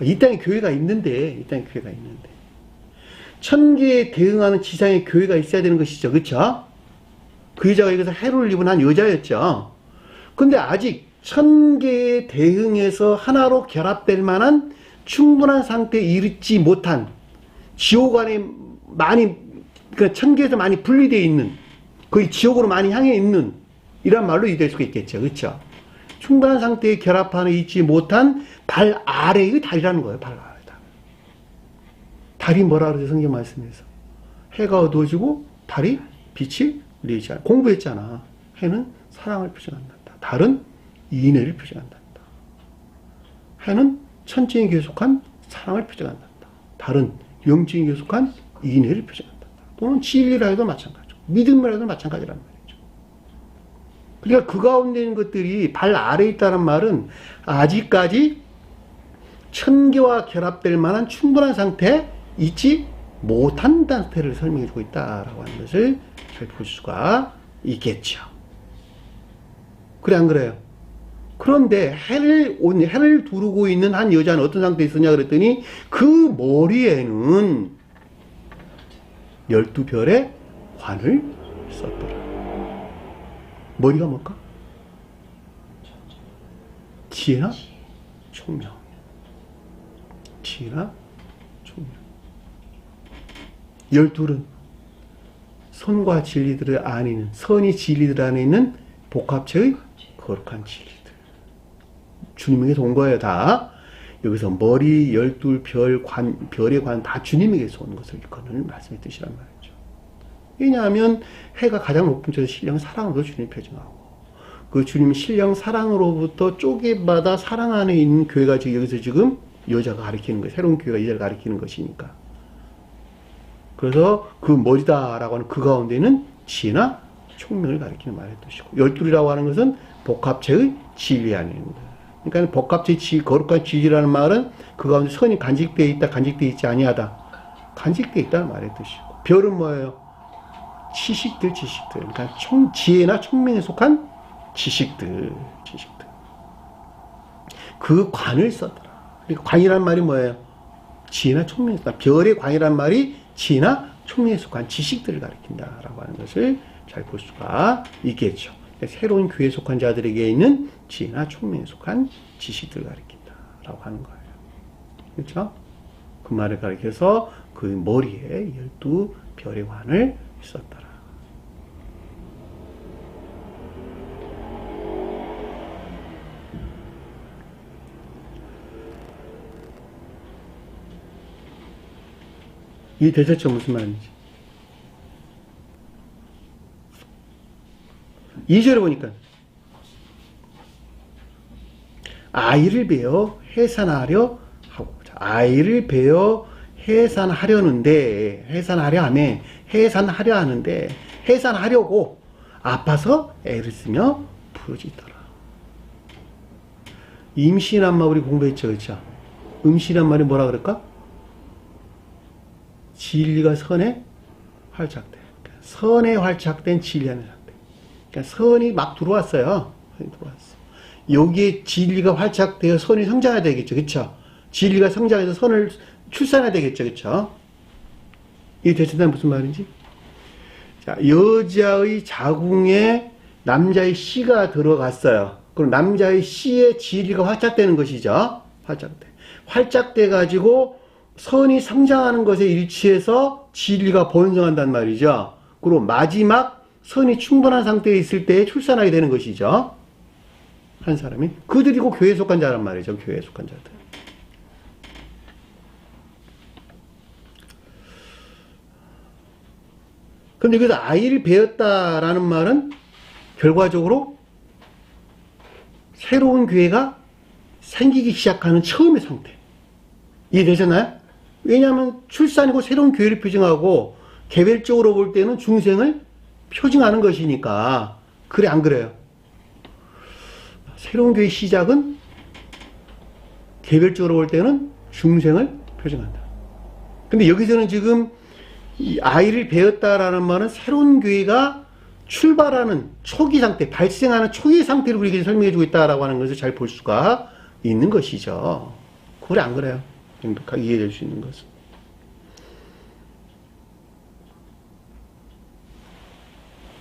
이 땅에 교회가 있는데 천계에 대응하는 지상에 교회가 있어야 되는 것이죠. 그렇죠? 그 여자가 여기서 해로를 입은 한 여자였죠. 근데 아직 천계에 대응해서 하나로 결합될 만한 충분한 상태에 이르지 못한 지옥 안에 많이 그러니까 천계에서 많이 분리되어 있는 거의 지옥으로 많이 향해 있는 이란 말로 이해될 수가 있겠죠. 그렇죠? 충분한 상태에 결합하는 있지 못한 발 아래의 달이라는 거예요. 발 아래 달. 달이 뭐라 그러죠? 성경 말씀에서 해가 어두워지고 달이 빛이 내지 않아. 공부했잖아. 해는 사랑을 표현한다. 달은 인애를 표현한다. 해는 천지에 속한 사랑을 표현한다. 달은 영적인 속한 인애를 표현한다. 또는 진리라 해도 마찬가지고 믿음이라 해도 마찬가지라는 말이죠. 그러니까 그 가운데 있는 것들이 발 아래에 있다는 말은 아직까지 천계와 결합될 만한 충분한 상태에 있지 못한 상태를 설명해주고 있다라고 하는 것을 잘 볼 수가 있겠죠. 그래 안 그래요? 그런데 해를 두르고 있는 한 여자는 어떤 상태에 있었냐 그랬더니 그 머리에는 12별의 관을 썼더라. 머리가 뭘까? 지혜나 총명. 지혜나 총명. 12은 선과 진리들 안에 있는, 선이 진리들 안에 있는 복합체의 거룩한 진리들. 주님에게서 온 거예요, 다. 여기서 머리, 12별, 별의 관, 다 주님에게서 온 것을 일컫는 말씀의 뜻이란 말이죠. 왜냐하면 해가 가장 높은 쪽에서 신령 사랑으로 주님 표정하고, 그 주님 신령 사랑으로부터 쪼개받아 사랑 안에 있는 교회가 지금 여기서 지금 여자가 가리키는 거예요. 새로운 교회가 여자를 가리키는 것이니까. 그래서 그 머리다라고 하는 그 가운데는 지혜나 총명을 가리키는 말의 뜻이고, 12이라고 하는 것은 복합체의 진리 안에 있는 거예요. 그러니까 복합체의 거룩한 진리라는 말은 그 가운데 선이 간직되어 있다, 간직되어 있지 아니하다. 간직되어 있다는 말의 뜻이고, 별은 뭐예요? 지식들. 그러니까 지혜나 총명에 속한 지식들. 그 관을 썼더라. 그러니까 관이란 말이 뭐예요? 지혜나 총명에 속한, 별의 관이란 말이 지혜나 총명에 속한 지식들을 가리킨다라고 하는 것을 잘 볼 수가 있겠죠. 새로운 교회에 속한 자들에게 있는 지혜나 총명에 속한 지식들을 가리킨다라고 하는 거예요. 그렇죠? 그 말을 가리켜서 그 머리에 12별의 관을 썼더라. 이 대체처 무슨 말인지. 2절에 보니까 아이를 베어 해산하려 하고, 아이를 베어 해산하려는데, 해산하려 하는데, 해산하려고 아파서 애를 쓰며 부르짖더라. 임신한 말 우리 공부했죠, 그렇죠? 임신한 말이 뭐라 그럴까? 진리가 선에 활착돼. 선에 활착된 진리하는 상태. 그러니까 선이 막 들어왔어요. 선이 들어왔어. 여기에 진리가 활착되어 선이 성장해야 되겠죠. 그렇죠? 진리가 성장해서 선을 출산해야 되겠죠. 그렇죠? 이 대체는 무슨 말인지? 자, 여자의 자궁에 남자의 씨가 들어갔어요. 그럼 남자의 씨의 진리가 활착되는 것이죠. 활착돼 가지고 선이 성장하는 것에 일치해서 진리가 번성한단 말이죠. 그리고 마지막 선이 충분한 상태에 있을 때 출산하게 되는 것이죠. 한 사람이. 그들이고 교회에 속한 자란 말이죠. 교회에 속한 자들. 그런데 여기서 아이를 베었다라는 말은 결과적으로 새로운 교회가 생기기 시작하는 처음의 상태. 이해되셨나요? 왜냐하면 출산이고 새로운 교회를 표징하고 개별적으로 볼 때는 중생을 표징하는 것이니까. 그래 안 그래요? 새로운 교회 시작은 개별적으로 볼 때는 중생을 표징한다. 근데 여기서는 지금 이 아이를 배웠다라는 말은 새로운 교회가 출발하는 초기 상태, 발생하는 초기 상태를 우리에게 설명해주고 있다라고 하는 것을 잘 볼 수가 있는 것이죠. 그래 안 그래요? 명백하게 이해될 수 있는 것은.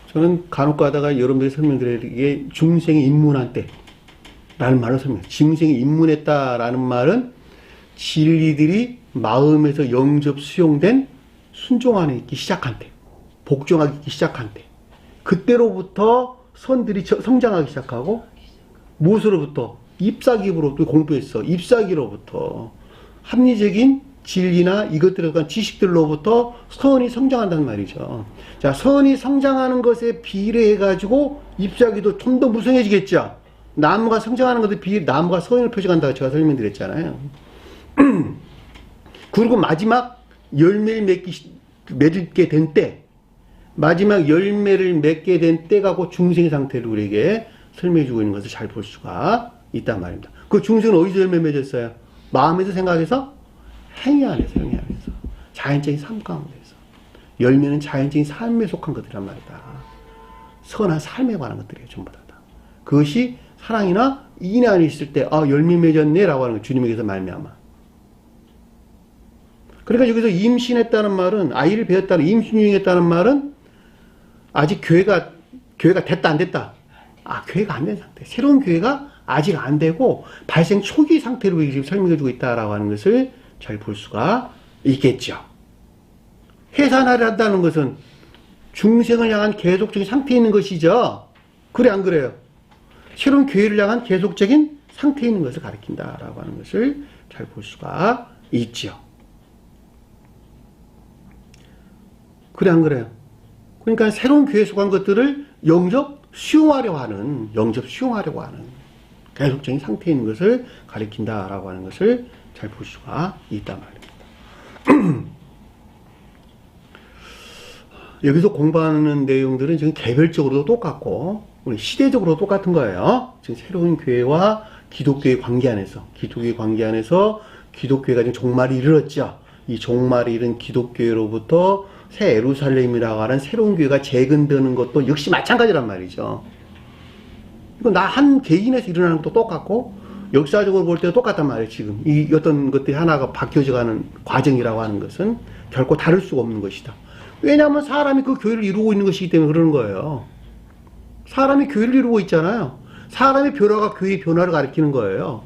저는 간혹 가다가 여러분들이 설명드리기에 중생이 입문한 때라는 말을 설명해요. 중생이 입문했다라는 말은 진리들이 마음에서 영접 수용된 순종하기 시작한 때, 복종하기 시작한 때, 그때로부터 선들이 성장하기 시작하고, 무엇으로부터? ip사기로부터 공부했어. ip사기로부터 합리적인 진리나 이것들에 관한 지식들로부터 선이 성장한다는 말이죠. 자, 선이 성장하는 것에 비례해가지고 잎사귀도 좀 더 무성해지겠죠. 나무가 성장하는 것에 비례, 나무가 선을 표시한다고 제가 설명드렸잖아요. 그리고 마지막 열매를 맺게 된 때, 마지막 열매를 맺게 된 때가 곧 중생의 상태를 우리에게 설명해주고 있는 것을 잘 볼 수가 있단 말입니다. 그 중생은 어디서 열매 맺었어요? 마음에서 생각해서 행위 안에서, 행위 안에서. 자연적인 삶 가운데서. 열매는 자연적인 삶에 속한 것이란 말이다. 선한 삶에 관한 것들이에요, 전부 다. 그것이 사랑이나 인내 안에 있을 때, 아, 열매 맺었네, 라고 하는 거, 주님에게서 말미암아. 그러니까 여기서 임신했다는 말은, 아이를 배웠다는, 임신 중이었다는 말은, 아직 교회가 됐다, 안 됐다? 아, 교회가 안 된 상태. 새로운 교회가 아직 안 되고, 발생 초기 상태로 지금 설명해주고 있다라고 하는 것을 잘 볼 수가 있겠죠. 해산하려 한다는 것은 중생을 향한 계속적인 상태에 있는 것이죠. 그래, 안 그래요? 새로운 교회를 향한 계속적인 상태에 있는 것을 가리킨다라고 하는 것을 잘 볼 수가 있죠. 그래, 안 그래요? 그러니까 새로운 교회에 속한 것들을 영접 수용하려고 하는, 계속적인 상태에 있는 것을 가리킨다라고 하는 것을 잘 볼 수가 있단 말입니다. 여기서 공부하는 내용들은 지금 개별적으로도 똑같고, 우리 시대적으로 똑같은 거예요. 지금 새로운 교회와 기독교의 관계 안에서, 기독교회가 지금 종말이 이르렀죠. 이 종말이 이른 기독교회로부터 새 예루살렘이라고 하는 새로운 교회가 재건되는 것도 역시 마찬가지란 말이죠. 이거 나 한 개인에서 일어나는 것도 똑같고, 역사적으로 볼 때도 똑같단 말이에요, 지금. 이 어떤 것들이 하나가 바뀌어져 가는 과정이라고 하는 것은 결코 다를 수가 없는 것이다. 왜냐하면 사람이 그 교회를 이루고 있는 것이기 때문에 그러는 거예요. 사람이 교회를 이루고 있잖아요. 사람의 변화가 교회의 변화를 가리키는 거예요.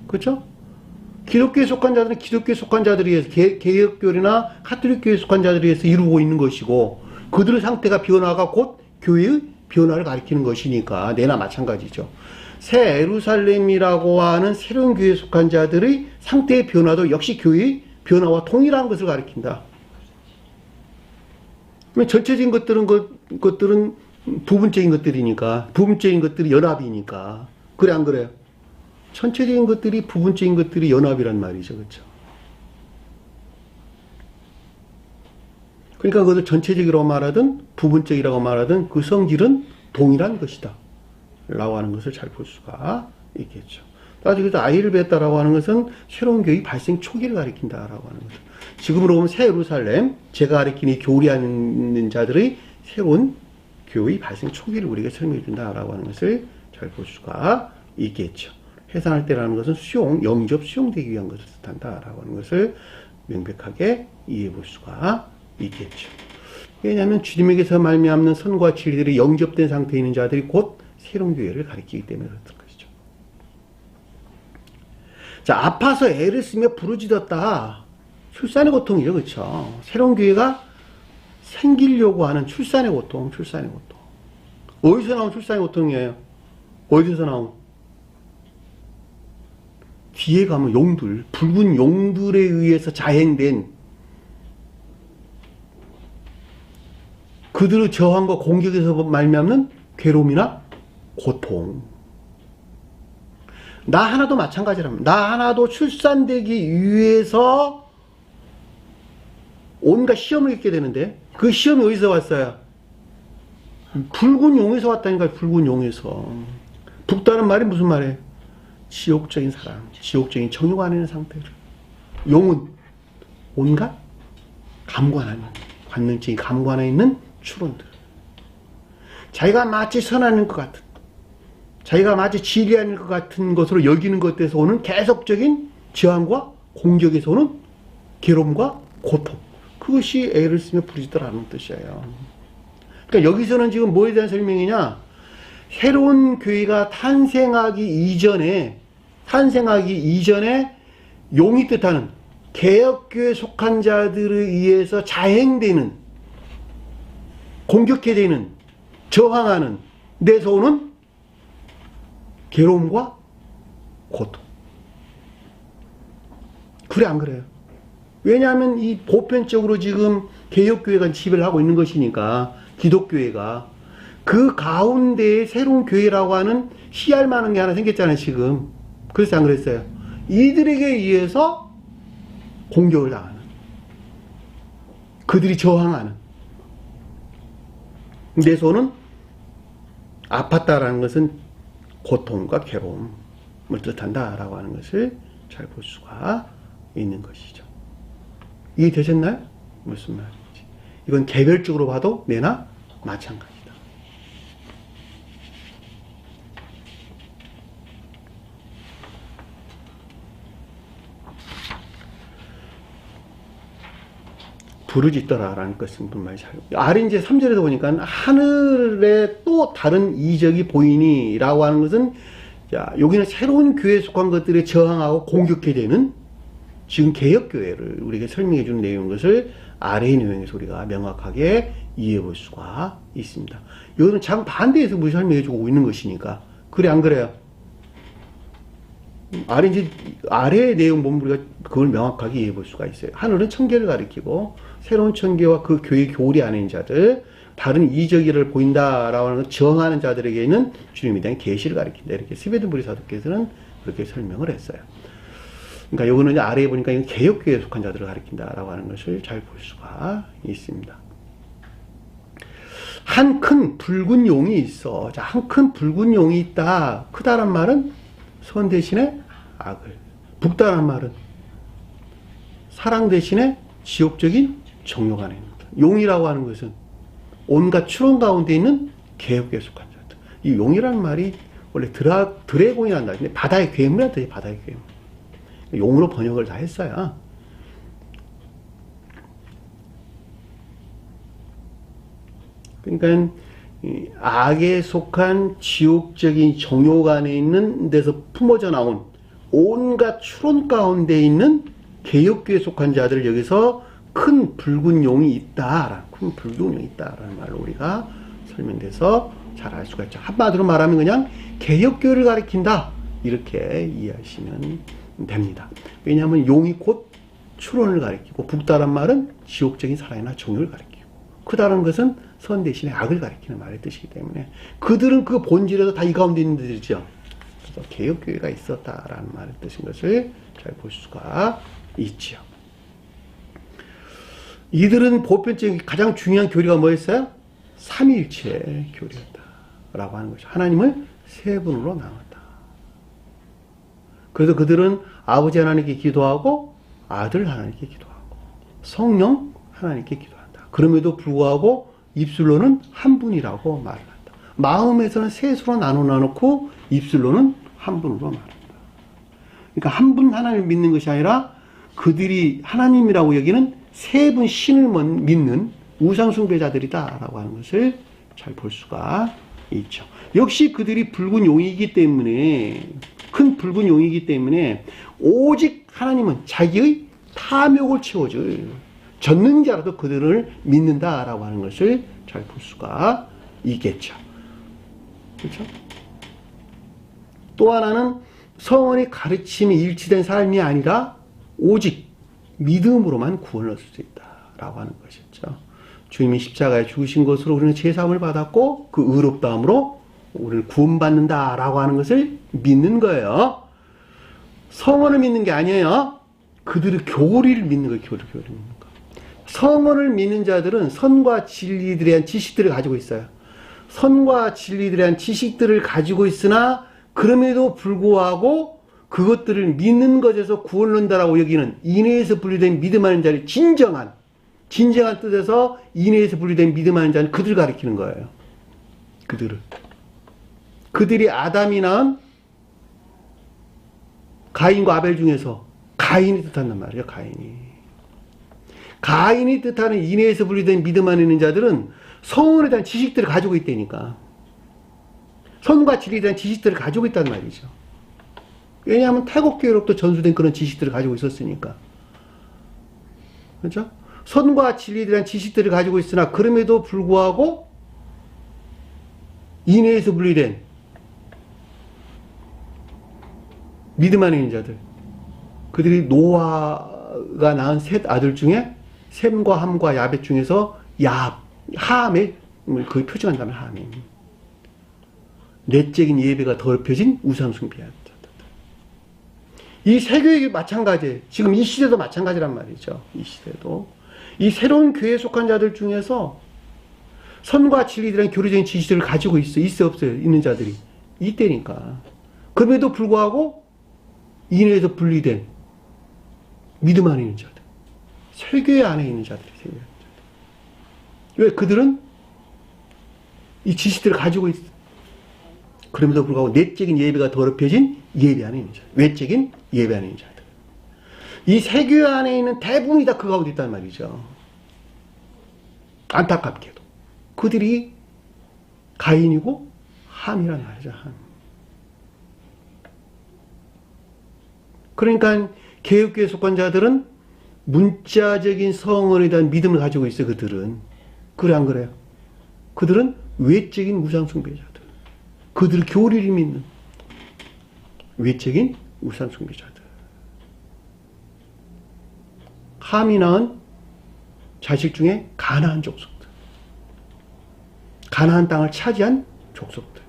그렇죠? 기독교에 속한 자들은 기독교에 속한 자들에 의해서, 개혁교회나 카톨릭교회에 속한 자들에 의해서 이루고 있는 것이고, 그들의 상태가 변화가 곧 교회의 변화를 가리키는 것이니까 내나 마찬가지죠. 새 예루살렘이라고 하는 새로운 교회에 속한 자들의 상태의 변화도 역시 교회의 변화와 동일한 것을 가리킨다. 전체적인 것들은 부분적인 것들이니까, 부분적인 것들이 연합이니까. 그래, 안 그래요? 전체적인 것들이, 부분적인 것들이 연합이란 말이죠. 그렇죠? 그러니까 그것을 전체적이라고 말하든, 부분적이라고 말하든, 그 성질은 동일한 것이다. 라고 하는 것을 잘 볼 수가 있겠죠. 따지고 아이를 뵙다라고 하는 것은 새로운 교회 발생 초기를 가리킨다라고 하는 거죠. 지금으로 보면 새 예루살렘, 제가 가리킨 이 교리하는 자들의 새로운 교회 발생 초기를 우리가 설명해 준다라고 하는 것을 잘 볼 수가 있겠죠. 해산할 때라는 것은 영접 수용되기 위한 것을 뜻한다라고 하는 것을 명백하게 이해해 볼 수가 있겠죠. 왜냐하면 주님에게서 말미암는 선과 진리들이 영접된 상태에 있는 자들이 곧 새로운 교회를 가리키기 때문에 그렇던 것이죠. 자, 아파서 애를 쓰며 부르짖었다. 출산의 고통이죠, 그렇죠? 새로운 교회가 생기려고 하는 출산의 고통. 어디서 나온 출산의 고통이에요? 어디서 나온? 뒤에 가면 용들, 붉은 용들에 의해서 자행된 그들의 저항과 공격에서 말미암는 괴로움이나 고통. 나 하나도 마찬가지랍니다. 나 하나도 출산되기 위해서 온갖 시험을 겪게 되는데, 그 시험이 어디서 왔어요? 붉은 용에서 왔다니까요. 붉은 용에서. 붉다는 말이 무슨 말이에요? 지옥적인 사랑, 지옥적인 정욕 안에 있는 상태를. 용은 온갖 감관하는, 관능적인 감관에 있는 추론들. 자기가 마치 선한 것 같은, 자기가 마치 지리한 것 같은 것으로 여기는 것에서 오는 계속적인 저항과 공격에서 오는 괴로움과 고통. 그것이 애를 쓰며 부르짖더라는 뜻이에요. 그러니까 여기서는 지금 뭐에 대한 설명이냐? 새로운 교회가 탄생하기 이전에 용이 뜻하는 개혁교회에 속한 자들에 의해서 자행되는, 공격해되는, 저항하는 데서 오는 괴로움과 고통. 그래 안 그래요? 왜냐하면 이 보편적으로 지금 개혁교회가 지배를 하고 있는 것이니까, 기독교회가 그 가운데에 새로운 교회라고 하는 씨알 만한 게 하나 생겼잖아요 지금. 그래서 안 그랬어요? 이들에게 의해서 공격을 당하는, 그들이 저항하는 데서는 아팠다라는 것은 고통과 괴로움을 뜻한다라고 하는 것을 잘 볼 수가 있는 것이죠. 이해되셨나요? 무슨 말인지. 이건 개별적으로 봐도 내나 마찬가지다. 부르짖더라라는 것은 무슨 말인지 알고. 아래 이제 3절에서 보니까 하늘에 또 다른 이적이 보이니라고 하는 것은, 자, 여기는 새로운 교회에 속한 것들에 저항하고 공격해야 되는 지금 개혁교회를 우리에게 설명해 주는 내용인 것을 아래의 내용에서 우리가 명확하게 이해해 볼 수가 있습니다. 여기는 정반대에서 우리 설명해 주고 있는 것이니까. 그래 안 그래요? 아래의 내용 보면 우리가 그걸 명확하게 이해해 볼 수가 있어요. 하늘은 천계를 가리키고 새로운 천계와 그 교회 교리 안에 있는 자들, 다른 이적을 보인다라고 하는 정하는 자들에게는 주님에 대한 계시를 가리킨다. 이렇게 스베든부리 사도께서는 그렇게 설명을 했어요. 그러니까 요거는 아래에 보니까 이건 개혁교회에 속한 자들을 가리킨다라고 하는 것을 잘 볼 수가 있습니다. 한 큰 붉은 용이 있어. 자, 한 큰 붉은 용이 있다. 크다란 말은 선 대신에 악을, 붉다란 말은 사랑 대신에 지옥적인 정욕 안에 있는 것. 용이라고 하는 것은 온갖 추론 가운데 있는 개혁교회에 속한 자들. 이 용이라는 말이 원래 드래곤이라는 말인데 바다의 괴물이란 뜻이에요. 바다의 괴물. 용으로 번역을 다 했어요. 그러니까 악에 속한 지옥적인 정욕 안에 있는 데서 품어져 나온 온갖 추론 가운데 있는 개혁교회에 속한 자들, 여기서 큰 붉은 용이 있다, 큰 붉은 용이 있다라는 말로 우리가 설명돼서 잘 알 수가 있죠. 한마디로 말하면 그냥 개혁교회를 가리킨다, 이렇게 이해하시면 됩니다. 왜냐하면 용이 곧 추론을 가리키고, 붉다란 말은 지옥적인 사랑이나 정욕을 가리키고, 크다는 것은 선 대신에 악을 가리키는 말의 뜻이기 때문에 그들은 그 본질에서 다 이 가운데 있는 들이죠. 그래서 개혁교회가 있었다라는 말의 뜻인 것을 잘 볼 수가 있죠. 이들은 보편적인 가장 중요한 교리가 뭐였어요? 삼위일체 교리였다라고 하는 것이죠. 하나님을 세 분으로 나눴다. 그래서 그들은 아버지 하나님께 기도하고 아들 하나님께 기도하고 성령 하나님께 기도한다. 그럼에도 불구하고 입술로는 한 분이라고 말을 한다. 마음에서는 셋으로 나눠놓고 입술로는 한 분으로 말한다. 그러니까 한 분 하나님을 믿는 것이 아니라 그들이 하나님이라고 여기는 세 분 신을 믿는 우상숭배자들이다라고 하는 것을 잘 볼 수가 있죠. 역시 그들이 붉은 용이기 때문에, 큰 붉은 용이기 때문에 오직 하나님은 자기의 탐욕을 채워줄 전능자라도 그들을 믿는다라고 하는 것을 잘 볼 수가 있겠죠. 그렇죠? 또 하나는 성원의 가르침이 일치된 삶이 아니라 오직 믿음으로만 구원을 얻을 수 있다라고 하는 것이죠. 주님이 십자가에 죽으신 것으로 우리는 제사함을 받았고 그 의롭다함으로 우리를 구원받는다라고 하는 것을 믿는 거예요. 성언을 믿는 게 아니에요. 그들의 교리를 믿는 거예요. 교리를 믿는 거. 성언을 믿는 자들은 선과 진리들에 대한 지식들을 가지고 있어요. 선과 진리들에 대한 지식들을 가지고 있으나 그럼에도 불구하고 그것들을 믿는 것에서 구원을 얻는다라고 여기는 인내에서 분리된 믿음하는 자를 진정한 뜻에서 인내에서 분리된 믿음하는 자는 그들을 가리키는 거예요. 그들이 아담이 낳은 가인과 아벨 중에서 가인이 뜻한단 말이에요. 가인이 뜻하는 인내에서 분리된 믿음 안에 있는 자들은 성언에 대한 지식들을 가지고 있다니까. 선과 진리에 대한 지식들을 가지고 있단 말이죠. 왜냐하면 태국교회로부터 전수된 그런 지식들을 가지고 있었으니까. 그렇죠? 선과 진리에 대한 지식들을 가지고 있으나 그럼에도 불구하고 인내에서 분리된 믿음 안에 있는 자들. 그들이 노아가 낳은 셋 아들 중에 셈과 함과 야벳 중에서 하함의 거의 표정한다면 하함이 내적인 예배가 더럽혀진 우상숭배한 자들. 이 세교회가 마찬가지예요. 지금 이 시대도 마찬가지란 말이죠. 이 시대도 이 새로운 교회에 속한 자들 중에서 선과 진리들은 교리적인 지식들을 가지고 있어 없어요. 있는 자들이 이때니까. 그럼에도 불구하고 인해에서 분리된 믿음 안에 있는 자들, 세교회 안에 있는 자들이 세교회. 왜? 그들은 이 지식들을 가지고 있어. 그럼에도 불구하고 내적인 예배가 더럽혀진 예배 안에 있는 자들, 외적인 예배 안에 있는 자들. 이 세교회 안에 있는 대부분이 다 그 가운데 있단 말이죠. 안타깝게도 그들이 가인이고 함이란 말이죠. 함. 그러니까 개혁교회에 속한 자들은 문자적인 성언에 대한 믿음을 가지고 있어요. 그들은. 그래 안 그래요? 그들은 외적인 우상숭배자들. 그들 교리를 믿는 외적인 우상숭배자들. 함이 낳은 자식 중에 가나안 족속들. 가나안 땅을 차지한 족속들.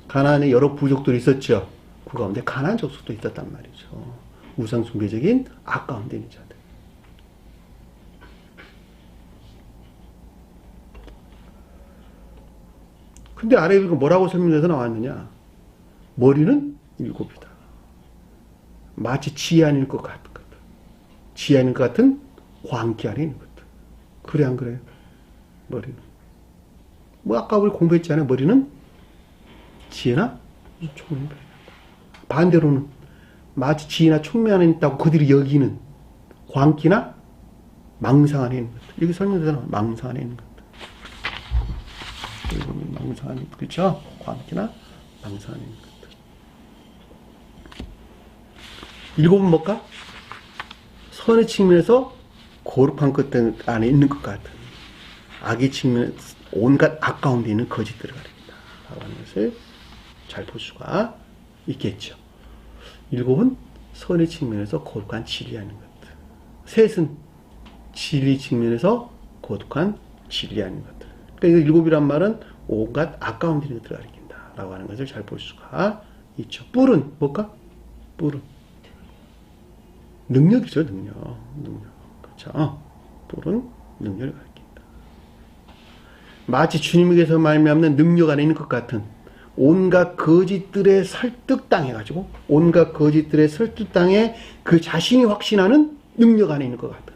가나안에 여러 부족들이 있었죠. 그 가운데 가나안 족속도 있었단 말이죠. 우상숭배적인 악 가운데 있는 자들. 근데 아래 읽으면 뭐라고 설명해서 나왔느냐? 머리는 7이다. 마치 지혜 아닐 것 같은 것. 지혜 아닐 것 같은 광기 안에 있는 것. 그래 안 그래요? 머리는. 뭐 아까 우리 공부했잖아요. 머리는 지혜나 총명. 반대로는 마치 지혜나 총명 안에 있다고 그들이 여기는 광기나 망상 안에 있는 것. 여기 설명되잖아. 망상 안에 있는 것. 망상 안에, 그렇죠? 광기나 망상 안에 있는 것. 7은 뭘까? 선의 측면에서 거룩한 것 안에 있는 것 같은 악의 측면에 온갖 악 가운데 있는 거짓들을 가립니다. 라고 하는 것을 잘 볼 수가 있겠죠. 7은 선의 측면에서 거룩한 진리하는 것들. 셋은 진리 측면에서 거룩한 진리하는 것들. 그러니까 7이란 말은 온갖 악 가운데 있는 것들을 가리킨다. 라고 하는 것을 잘 볼 수가 있죠. 뿔은 뭘까? 뿔은 능력이죠. 능력. 그렇죠. 뿔은 능력을 가리킨다. 마치 주님에게서 말미암는 능력 안에 있는 것 같은 온갖 거짓들에 설득당해가지고 온갖 거짓들의 설득당해 그 자신이 확신하는 능력 안에 있는 것 같은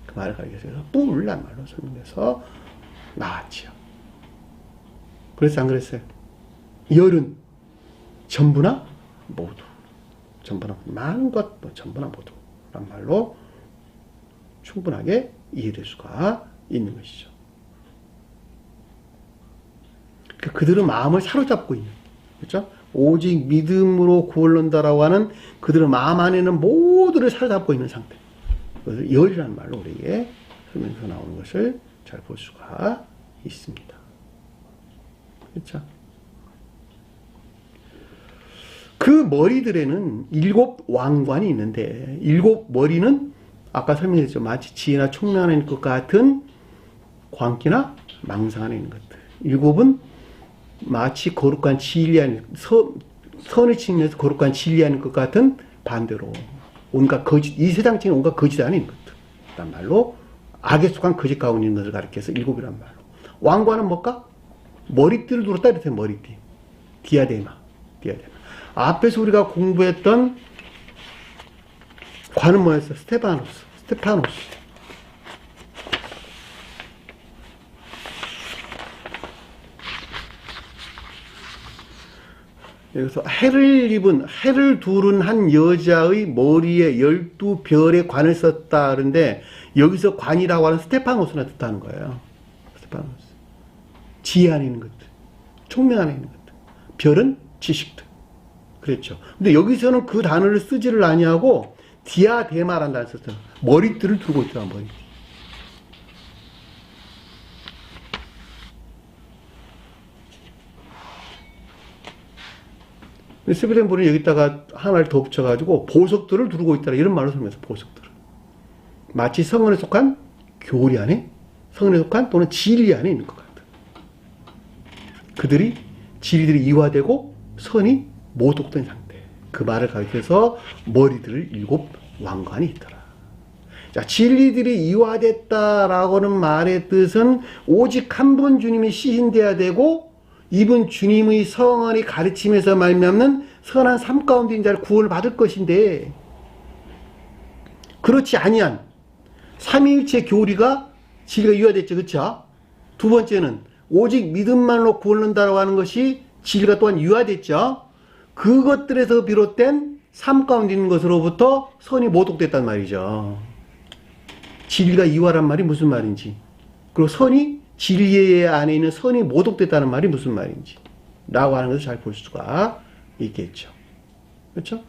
그 말을 가리켜서 뿔란 말로 설명해서 나왔지요. 그래서 안 그랬어요? 열은 전부나 모두, 전부나 많은 것, 전부나 모두란 말로 충분하게 이해될 수가 있는 것이죠. 그들은 마음을 사로잡고 있는, 그렇죠? 오직 믿음으로 구원을 얻는다라고 하는 그들의 마음 안에는 모두를 사로잡고 있는 상태. 그것을 열이라는 말로 우리에게 설명해서 나오는 것을 잘 볼 수가 있습니다. 그렇죠? 그 머리들에는 7 왕관이 있는데 7 머리는 아까 설명했죠. 마치 지혜나 총명 안에 있는 것 같은 광기나 망상 안에 있는 것들. 7은 마치 거룩한 진리 아닌 선을 측면에서 거룩한 진리 아닌 것 같은 반대로 온갖 거짓, 이 세상 중에 온갖 거짓 아닌 것들 란 말로 악에 속한 거짓 가운데 있는 것을 가리켜서 일곱이란 말로. 왕관은 뭘까? 머리띠를 둘었다 이랬어요. 머리띠. 디아데마. 앞에서 우리가 공부했던 관은 뭐였어? 스테파노스. 여기서 해를 두른 한 여자의 머리에 12별의 관을 썼다 그러는데 여기서 관이라고 하는 스테파노스나 뜻하는 거예요. 스테파노스. 지혜 안에 있는 것들. 총명 안에 있는 것들. 별은 지식들. 그랬죠. 근데 여기서는 그 단어를 쓰지를 아니하고 디아데마라는 단어를 썼어요. 머리띠를 두고 있더라, 머리띠. 스베덴볼은 여기다가 하나를 더 붙여가지고 보석들을 두르고 있다라 이런 말로 설명해서 보석들을. 마치 성원에 속한 교리 안에, 성원에 속한 또는 진리 안에 있는 것 같다. 진리들이 이화되고 선이 모독된 상태. 그 말을 가리켜서 머리들을 7 왕관이 있더라. 자, 진리들이 이화됐다라고는 말의 뜻은 오직 한 분 주님이 시신되어야 되고 이분 주님의 성언이 가르침에서 말미암는 선한 삶 가운데 있는 자를 구원을 받을 것인데 그렇지 아니한 삼위일체 교리가 진리가 이화됐죠. 그렇죠? 두 번째는 오직 믿음만으로 구원한다고 하는 것이 진리가 또한 이화됐죠. 그것들에서 비롯된 삶 가운데 있는 것으로부터 선이 모독됐단 말이죠. 진리가 이화란 말이 무슨 말인지, 그리고 선이 진리 안에 있는 선이 모독됐다는 말이 무슨 말인지 라고 하는 것을 잘 볼 수가 있겠죠. 그렇죠?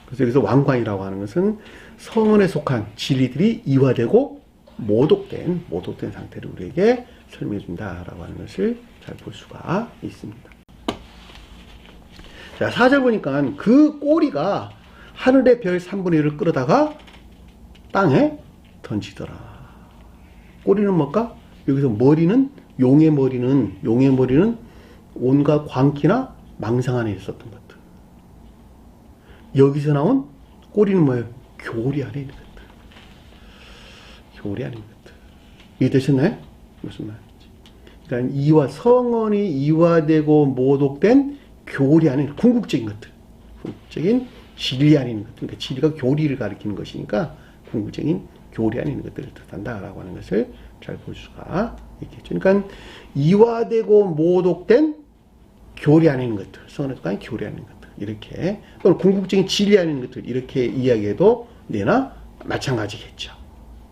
그래서 여기서 왕관이라고 하는 것은 성원에 속한 진리들이 이화되고 모독된 상태를 우리에게 설명해 준다라고 하는 것을 잘 볼 수가 있습니다. 자, 4절 보니까 그 꼬리가 하늘의 별 3분의 1을 끌어다가 땅에 던지더라. 꼬리는 뭘까? 여기서 머리는 용의 머리는 온갖 광기나 망상 안에 있었던 것들. 여기서 나온 꼬리는 뭐예요? 교리 안에 있는 것들. 교리 안에 있는 것들. 이해되셨나요? 무슨 말인지. 그러니까 성언이 이화되고 모독된 교리 안에 있는 궁극적인 것들. 궁극적인 진리 안에 있는 것들. 그러니까 진리가 교리를 가리키는 것이니까 궁극적인 교리 안에 있는 것들을 뜻한다라고 하는 것을 잘 볼 수가 있겠죠. 그러니까 이화되고 모독된 교리 안에 있는 것들. 성언에 속한 교리 안에 있는 것들. 이렇게 또는 궁극적인 진리 안에 있는 것들. 이렇게 이야기해도 내나 마찬가지겠죠.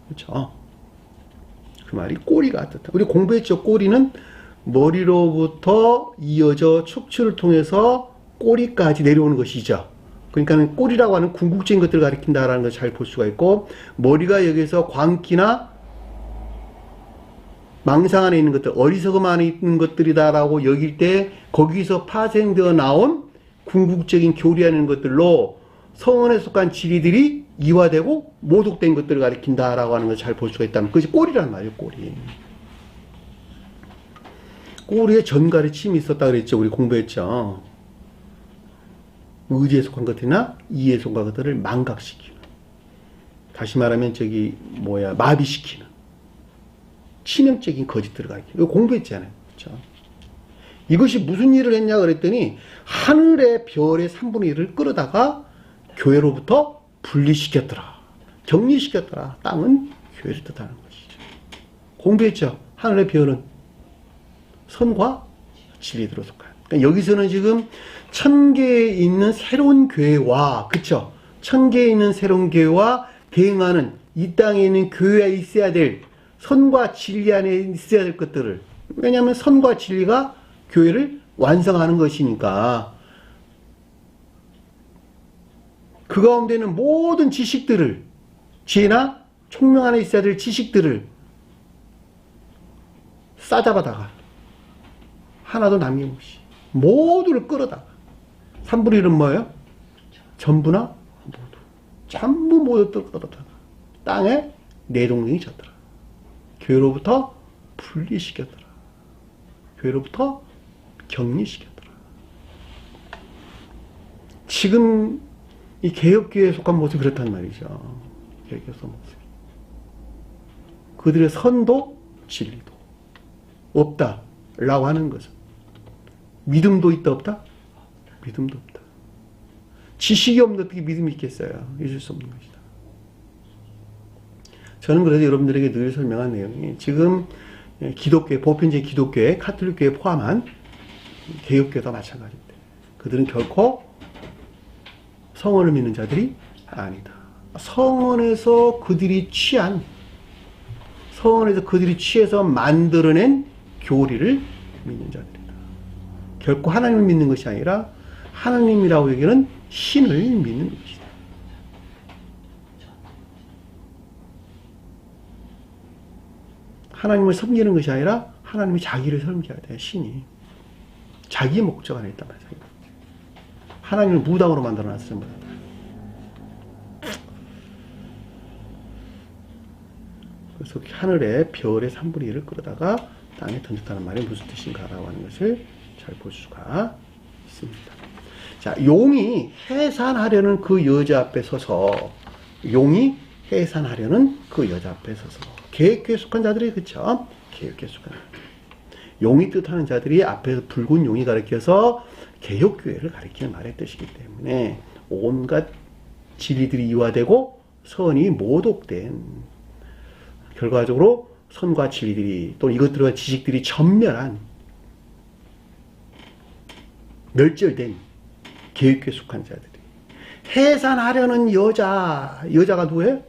그렇죠? 그 말이 꼬리가 뜻하다. 우리 공부했죠. 꼬리는 머리로부터 이어져 척추를 통해서 꼬리까지 내려오는 것이죠. 그러니까 꼬리라고 하는 궁극적인 것들을 가리킨다라는 것을 잘 볼 수가 있고, 머리가 여기서 광기나 망상 안에 있는 것들, 어리석음 안에 있는 것들이다라고 여길 때 거기서 파생되어 나온 궁극적인 교리 안에 있는 것들로 성언에 속한 진리들이 이화되고 모독된 것들을 가리킨다라고 하는 것을 잘 볼 수가 있다면 그것이 꼬리란 말이에요. 꼬리에 전가르침이 있었다 그랬죠. 우리 공부했죠. 의지에 속한 것들이나 이에 속한 것들을 망각시키는, 다시 말하면 마비시키는 치명적인 거짓들을 가리키는. 이거 공부했잖아요. 그렇죠? 이것이 무슨 일을 했냐 그랬더니 하늘의 별의 3분의 1을 끌어다가 교회로부터 분리시켰더라. 격리시켰더라. 땅은 교회를 뜻하는 것이죠. 공부했죠. 하늘의 별은 선과 진리들로 속한. 그러니까 여기서는 지금 1000개에 있는 새로운 교회와, 그쵸? 1000개에 있는 새로운 교회와 대응하는 이 땅에 있는 교회에 있어야 될 선과 진리 안에 있어야 될 것들을, 왜냐하면 선과 진리가 교회를 완성하는 것이니까 그 가운데는 모든 지식들을, 지혜나 총명 안에 있어야 될 지식들을 싸잡아다가 하나도 남김없이 모두를 끌어다가 3분의 1은 뭐예요? 전부나 모두. 전부 모두 떨어졌다가 땅에 내동댕이 쳤더라. 교회로부터 분리시켰더라. 교회로부터 격리시켰더라. 지금 이 개혁교회에 속한 모습이 그렇단 말이죠. 개혁교회 속한 모습이. 그들의 선도 진리도 없다라고 하는 것은 믿음도 있다 없다? 믿음도 없다. 지식이 없는데 어떻게 믿음이 있겠어요? 있을 수 없는 것이다. 저는 그래서 여러분들에게 늘 설명한 내용이 지금 기독교, 보편적인 기독교회, 카톨릭교회 포함한 개혁교회도 마찬가지인데 그들은 결코 성언을 믿는 자들이 아니다. 성언에서 그들이 취해서 만들어낸 교리를 믿는 자들이다. 결코 하나님을 믿는 것이 아니라 하나님이라고 여기는 신을 믿는 것이다. 하나님을 섬기는 것이 아니라 하나님이 자기를 섬겨야 돼. 신이 자기 목적 안에 있단 말이야. 하나님을 무당으로 만들어놨습니다. 그래서 하늘에 별의 3분의 1을 끌어다가 땅에 던졌다는 말이 무슨 뜻인가라고 하는 것을 잘 볼 수가 있습니다. 자, 용이 해산하려는 그 여자 앞에 서서 개혁교회에 속한 자들이 그쵸? 개혁교회에 속한 자들. 용이 뜻하는 자들이 앞에서 붉은 용이 가리켜서 개혁교회를 가리키는 말의 뜻이기 때문에 온갖 진리들이 이화되고 선이 모독된 결과적으로 선과 진리들이 또 이것들과 지식들이 전멸한 멸절된 개혁교회에 속한 자들이 해산하려는 여자가 누구예요?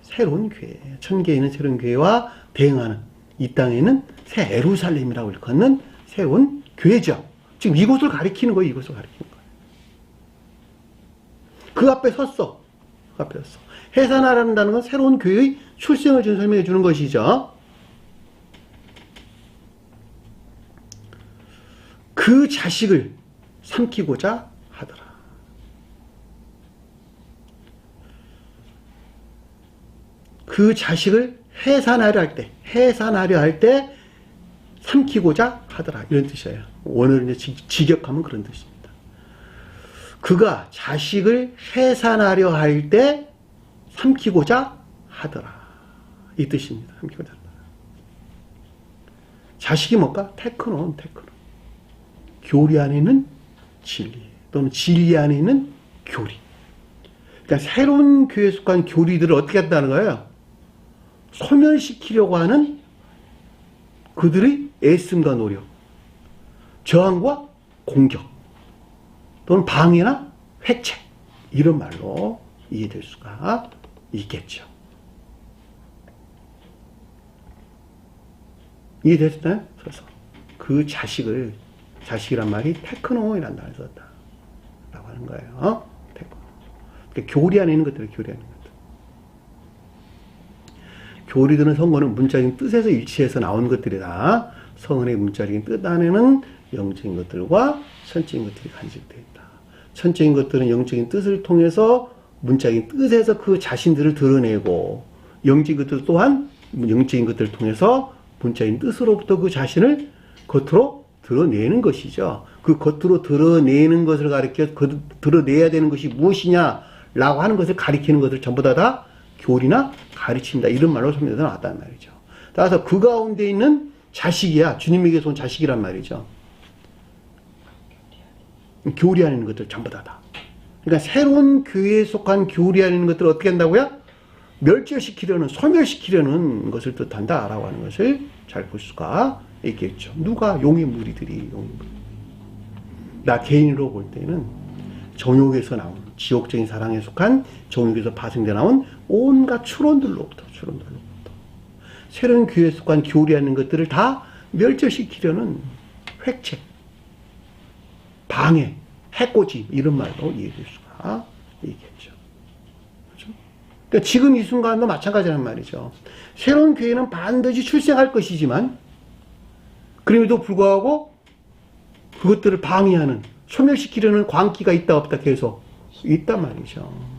새로운 교회, 천계에 있는 새로운 교회와 대응하는 이 땅에 있는 새 예루살렘이라고 일컫는 새로운 교회죠. 지금 이곳을 가리키는 거예요. 그 앞에 섰어. 해산하란다는 건 새로운 교회의 출생을 준 설명해 주는 것이죠. 그 자식을 삼키고자 하더라. 그 자식을 해산하려 할 때 삼키고자 하더라. 이런 뜻이에요. 오늘 이제 직역하면 그런 뜻입니다. 그가 자식을 해산하려 할 때 삼키고자 하더라. 이 뜻입니다. 삼키고자 하더라. 자식이 뭘까? 테크노. 교리 안에 있는 진리 또는 진리 안에 있는 교리. 그러니까 새로운 교회에 속한 교리들을 어떻게 한다는 거예요? 소멸시키려고 하는 그들의 애씀과 노력, 저항과 공격 또는 방해나 회책 이런 말로 이해될 수가 있겠죠. 이해됐나요? 그래서 그 자식이란 말이 테크노이라는 단어를 썼다 라고 하는 거예요. 테크노. 그러니까 교리 안에 있는 것들을 교리 안에 있는 것들. 교리들은 성어는 문자적인 뜻에서 일치해서 나온 것들이다. 성언의 문자적인 뜻 안에는 영적인 것들과 선적인 것들이 간직되어 있다. 선적인 것들은 영적인 뜻을 통해서 문자적인 뜻에서 그 자신들을 드러내고 영적인 것들 또한 영적인 것들을 통해서 문자적인 뜻으로부터 그 자신을 겉으로 드러내는 것이죠. 그 겉으로 드러내는 것을 드러내야 되는 것이 무엇이냐라고 하는 것을 가리키는 것을 전부 다 교리나 가르친다. 이런 말로 설명해서 나왔단 말이죠. 따라서 그 가운데 있는 자식이야. 주님에게서 온 자식이란 말이죠. 교리 안에 있는 것들 전부 다다. 그러니까 새로운 교회에 속한 교리 안에 있는 것들을 어떻게 한다고요? 소멸시키려는 것을 뜻한다라고 하는 것을 잘 볼 수가 있겠죠. 누가? 용의 무리들이. 나 개인으로 볼 때는 정욕에서 나온 지옥적인 사랑에 속한 정욕에서 파생돼 나온 온갖 추론들로부터 새로운 교회에 속한 교리하는 것들을 다 멸절시키려는 획책, 방해, 해코지 이런 말로 이해될 수가 있겠죠. 그렇죠? 그러니까 지금 이 순간도 마찬가지란 말이죠. 새로운 교회는 반드시 출생할 것이지만 그럼에도 불구하고 그것들을 방해하는 소멸시키려는 광기가 있다 없다 계속 있단 말이죠.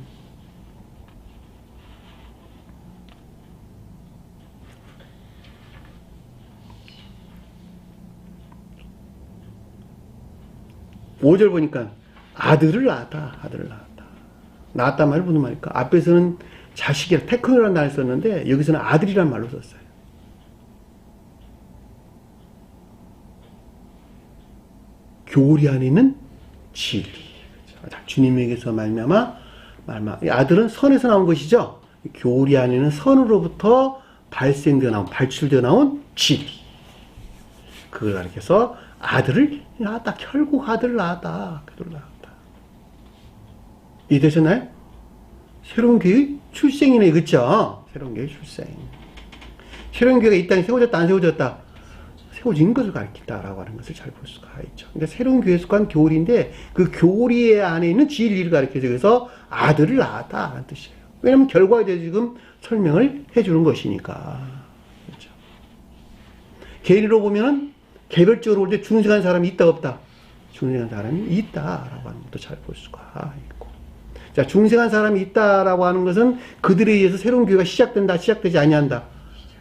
5절 보니까 아들을 낳았다. 아들을 낳았다. 낳았단 말이 무슨 말일까? 앞에서는 자식이라 테크노라는 단어를 썼는데 여기서는 아들이라는 말로 썼어요. 교리 안에 있는 진리. 그렇죠? 주님에게서 말미암아 아들은 선에서 나온 것이죠. 교리 안에는 선으로부터 발생되어 나온, 발출되어 나온 진리. 그걸 가리켜서 아들을 낳았다. 결국 아들을 낳았다. 그들을 낳았다. 이해되셨나요? 새로운 교회의 출생이네, 그쵸? 새로운 교회의 출생. 새로운 교회가 이 땅에 세워졌다, 안 세워졌다? 세워진 것을 가리킨다라고 하는 것을 잘 볼 수가 있죠. 그러니까 새로운 교회에 속한 교리인데 그 교리 안에 있는 진리를 가리켜서 그래서 아들을 낳았다라는 뜻이에요. 왜냐면 결과에 대해서 지금 설명을 해주는 것이니까. 그렇죠. 개인으로 보면은 개별적으로 볼 때 중생한 사람이 있다, 없다? 중생한 사람이 있다라고 하는 것도 잘 볼 수가 있고. 자, 중생한 사람이 있다라고 하는 것은 그들에 의해서 새로운 교회가 시작된다, 시작되지 아니한다?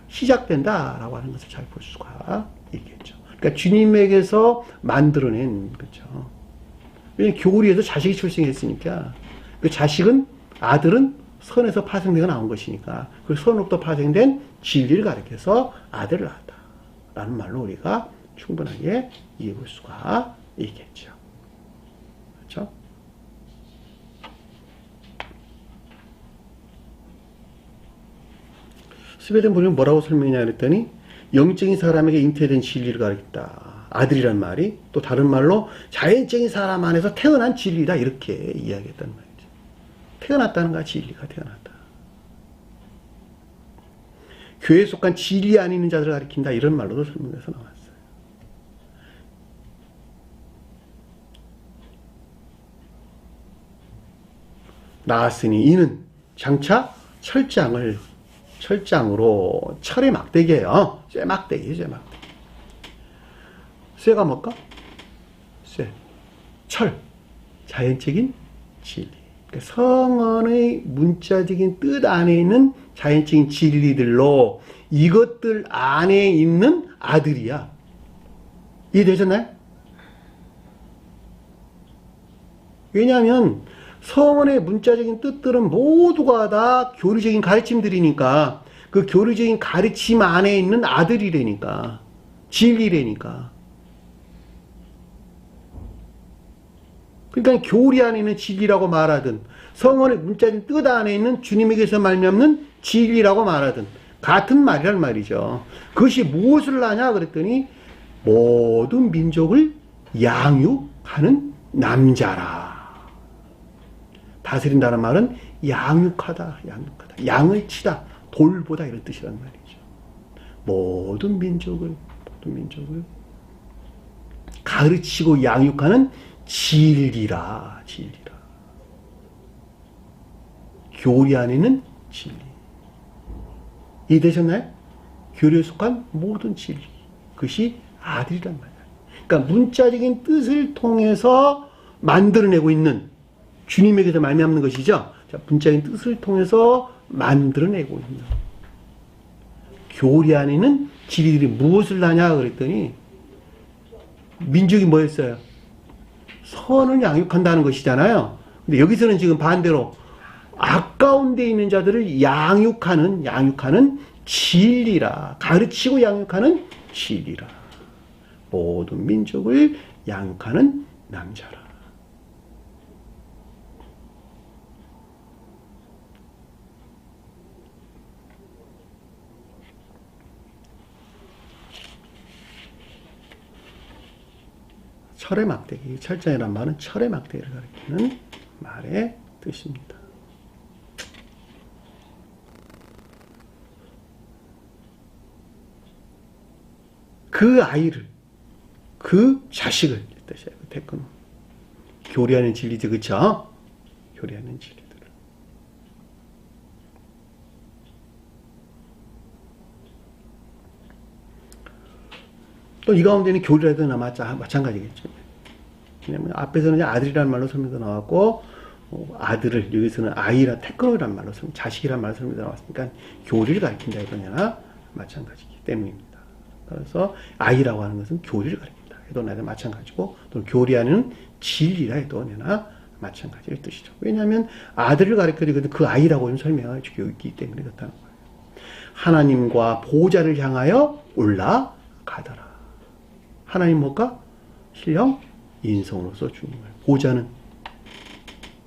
시작된다라고 하는 것을 잘 볼 수가 있겠죠. 그러니까 주님에게서 만들어낸, 그렇죠. 왜냐면 교리에서 자식이 출생했으니까 그 자식은, 아들은 선에서 파생되어 나온 것이니까 그 선으로부터 파생된 진리를 가리켜서 아들을 낳았다 라는 말로 우리가 충분하게 이해해 볼 수가 있겠죠. 그렇죠? 스웨덴 본은 뭐라고 설명이냐 그랬더니 영적인 사람에게 잉태된 진리를 가리킨다. 아들이란 말이 또 다른 말로 자연적인 사람 안에서 태어난 진리다 이렇게 이야기했단 말이죠. 태어났다는 거야. 진리가 태어났다. 교회에 속한 진리 안에 있는 자들을 가리킨다 이런 말로도 설명해서 나왔어요. 나았으니 이는 장차 철장으로 철의 막대기예요. 쇠막대기예요. 쇠막대기. 쇠가 뭘까? 쇠. 철. 자연적인 진리. 그러니까 성언의 문자적인 뜻 안에 있는 자연적인 진리들로 이것들 안에 있는 아들이야. 이해되셨나요? 왜냐하면 성언의 문자적인 뜻들은 모두가 다 교리적인 가르침들이니까 그 교리적인 가르침 안에 있는 아들이라니까. 진리라니까. 그러니까 교리 안에 있는 진리라고 말하든 성언의 문자적인 뜻 안에 있는 주님에게서 말미암는 진리라고 말하든 같은 말이란 말이죠. 그것이 무엇을 하냐 그랬더니 모든 민족을 양육하는 남자라. 다스린다는 말은 양육하다, 양육하다. 양을 치다, 돌보다 이런 뜻이란 말이죠. 모든 민족을 가르치고 양육하는 진리라, 진리라. 교리 안에 있는 진리. 이해되셨나요? 교리에 속한 모든 진리. 그것이 아들이란 말이야. 그러니까 문자적인 뜻을 통해서 만들어내고 있는 주님에게서 말미암는 것이죠. 자, 문자적인 뜻을 통해서 만들어내고 있는 교리 안에 있는 진리들이 무엇을 하냐 그랬더니 민족이 뭐였어요? 선을 양육한다는 것이잖아요. 근데 여기서는 지금 반대로 아까운 데 있는 자들을 양육하는 진리라. 가르치고 양육하는 진리라. 모든 민족을 양육하는 남자라. 철의 막대기, 철장이란 말은 철의 막대기를 가리키는 말의 뜻입니다. 그 아이를, 그 자식을 뜻이에요. 태권. 교리하는 진리들, 그쵸? 교리하는 진리들. 또 이 가운데는 교리라도 마찬가지겠죠. 왜냐면 앞에서는 아들이라는 말로 설명도 나왔고, 아들을 여기서는 아이라 테크노라는 말로 자식이라는 말로 설명도 나왔으니까 교리를 가리킨다 이거냐 마찬가지이기 때문입니다. 그래서 아이라고 하는 것은 교리를 가리킨다. 해도 내나 마찬가지고, 또 교리하는 진리라 해도 내나 마찬가지의 뜻이죠. 왜냐하면 아들을 가르쳐주거든 그 아이라고 설명할 수 있기 때문에 그렇다는 거예요. 하나님과 보좌를 향하여 올라가더라. 하나님 뭘까? 신령 인성으로서 주님을. 보좌는